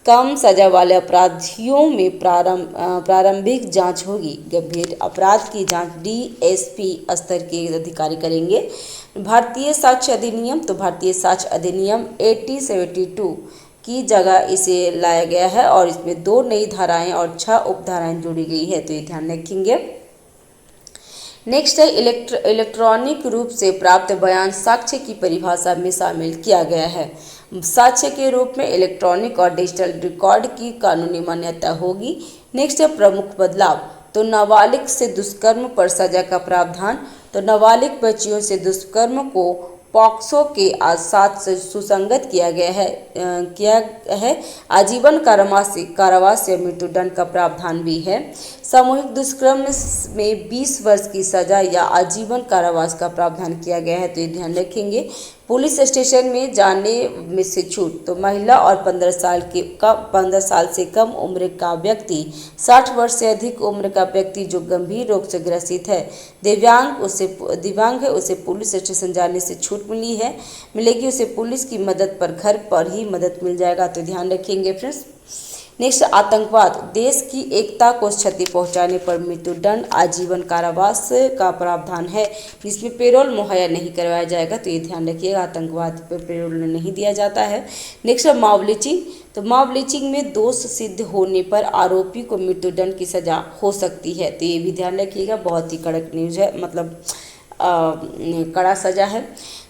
S1: कम सजा वाले अपराधियों में प्रारंभिक जांच होगी। गंभीर अपराध की जांच डीएसपी स्तर के अधिकारी करेंगे। भारतीय साक्ष्य अधिनियम, तो भारतीय साक्ष्य अधिनियम 1872 की जगह इसे लाया गया है और इसमें 2 नई धाराएं और 6 उपधाराएं जोड़ी गई है। तो ये ध्यान रखेंगे। नेक्स्ट है इलेक्ट्रॉनिक रूप से प्राप्त बयान साक्ष्य की परिभाषा में शामिल किया गया है। साक्ष्य के रूप में इलेक्ट्रॉनिक और डिजिटल रिकॉर्ड की कानूनी मान्यता होगी। नेक्स्ट है प्रमुख बदलाव, तो नाबालिग से दुष्कर्म पर सजा का प्रावधान, तो नाबालिग बच्चियों से दुष्कर्म को पॉक्सो के साथ सुसंगत किया है। आजीवन कारावास या मृत्युदंड का प्रावधान भी है। सामूहिक दुष्कर्म में 20 वर्ष की सजा या आजीवन कारावास का प्रावधान किया गया है। तो ये ध्यान रखेंगे। पुलिस स्टेशन में जाने में से छूट, तो महिला और 15 साल से कम उम्र का व्यक्ति, 60 वर्ष से अधिक उम्र का व्यक्ति जो गंभीर रोग से ग्रसित है, दिव्यांग है, उसे पुलिस स्टेशन जाने से छूट मिलेगी। उसे पुलिस की मदद पर घर पर ही मदद मिल जाएगा। तो ध्यान रखेंगे फ्रेंड्स। नेक्स्ट आतंकवाद, देश की एकता को क्षति पहुंचाने पर मृत्युदंड, आजीवन कारावास का प्रावधान है, जिसमें पेरोल मुहैया नहीं करवाया जाएगा। तो ये ध्यान रखिएगा, आतंकवाद पर पेरोल नहीं दिया जाता है। नेक्स्ट है मॉब लिंचिंग, तो मॉब लिंचिंग में दोष सिद्ध होने पर आरोपी को मृत्युदंड की सजा हो सकती है। तो ये भी ध्यान रखिएगा, बहुत ही कड़क न्यूज है, मतलब कड़ा सजा है।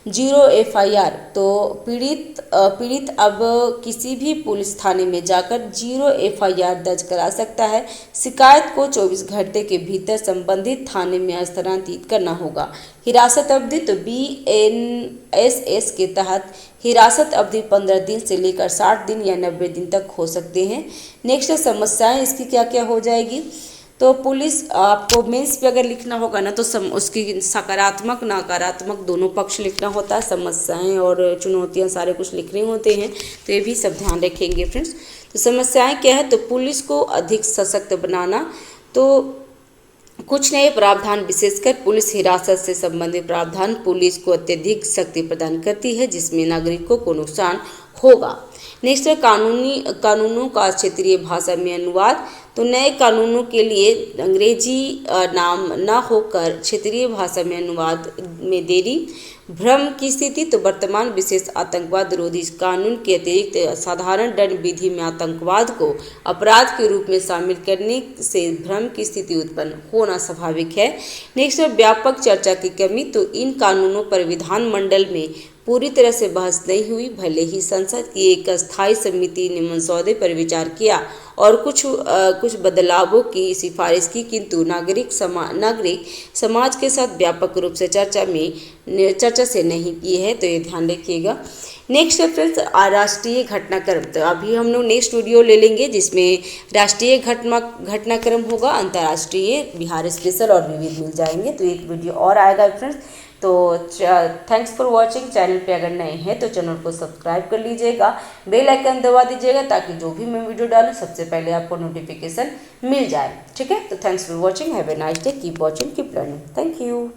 S1: Zero FIR. तो पीड़ित अब किसी भी पुलिस थाने में जाकर जीरो एफआईआर दर्ज करा सकता है। शिकायत को 24 घंटे के भीतर संबंधित थाने में स्थानांतरित करना होगा। हिरासत अवधि तो BNSS के तहत हिरासत अवधि 15 दिन से लेकर 60 दिन या 90 दिन तक हो सकते हैं। नेक्स्ट समस्याएं इसकी क्या क्या हो जाएगी। तो पुलिस आपको मेंस पे अगर लिखना होगा ना तो उसकी सकारात्मक नकारात्मक दोनों पक्ष लिखना होता है। समस्याएं और चुनौतियां सारे कुछ लिखने होते हैं, तो ये भी सब ध्यान रखेंगे फ्रेंड्स। तो समस्याएं क्या है, तो पुलिस को अधिक सशक्त बनाना, तो कुछ नए प्रावधान विशेषकर पुलिस हिरासत से संबंधित प्रावधान पुलिस को अत्यधिक शक्ति प्रदान करती है जिसमें नागरिकों को नुकसान होगा। नेक्स्ट है कानूनों का क्षेत्रीय भाषा में अनुवाद। तो नए कानूनों के लिए अंग्रेजी नाम न होकर क्षेत्रीय भाषा में अनुवाद में देरी। भ्रम की स्थिति, तो वर्तमान विशेष आतंकवाद विरोधी कानून के अतिरिक्त साधारण दंड विधि में आतंकवाद को अपराध के रूप में शामिल करने से भ्रम की स्थिति उत्पन्न होना स्वाभाविक है। नेक्स्ट है व्यापक चर्चा की कमी। तो इन कानूनों पर विधानमंडल में पूरी तरह से बहस नहीं हुई, भले ही संसद की एक स्थायी समिति ने मसौदे पर विचार किया और कुछ बदलावों की सिफारिश की, किंतु नागरिक समाज के साथ व्यापक रूप से चर्चा से नहीं की है, तो ये ध्यान रखिएगा। नेक्स्ट है फ्रेंड्स राष्ट्रीय घटनाक्रम। तो अभी हम लोग नेक्स्ट वीडियो ले लेंगे जिसमें राष्ट्रीय घटनाक्रम होगा, अंतर्राष्ट्रीय, बिहार स्पेशल और विविध मिल जाएंगे, तो एक वीडियो और आएगा फ्रेंड्स। तो थैंक्स फॉर वॉचिंग। चैनल पे अगर नए हैं तो चैनल को सब्सक्राइब कर लीजिएगा, बेल आइकन दबा दीजिएगा ताकि जो भी मैं वीडियो डालूं सबसे पहले आपको नोटिफिकेशन मिल जाए। ठीक है, तो thanks for watching, have a nice day, keep watching, keep learning, thank you.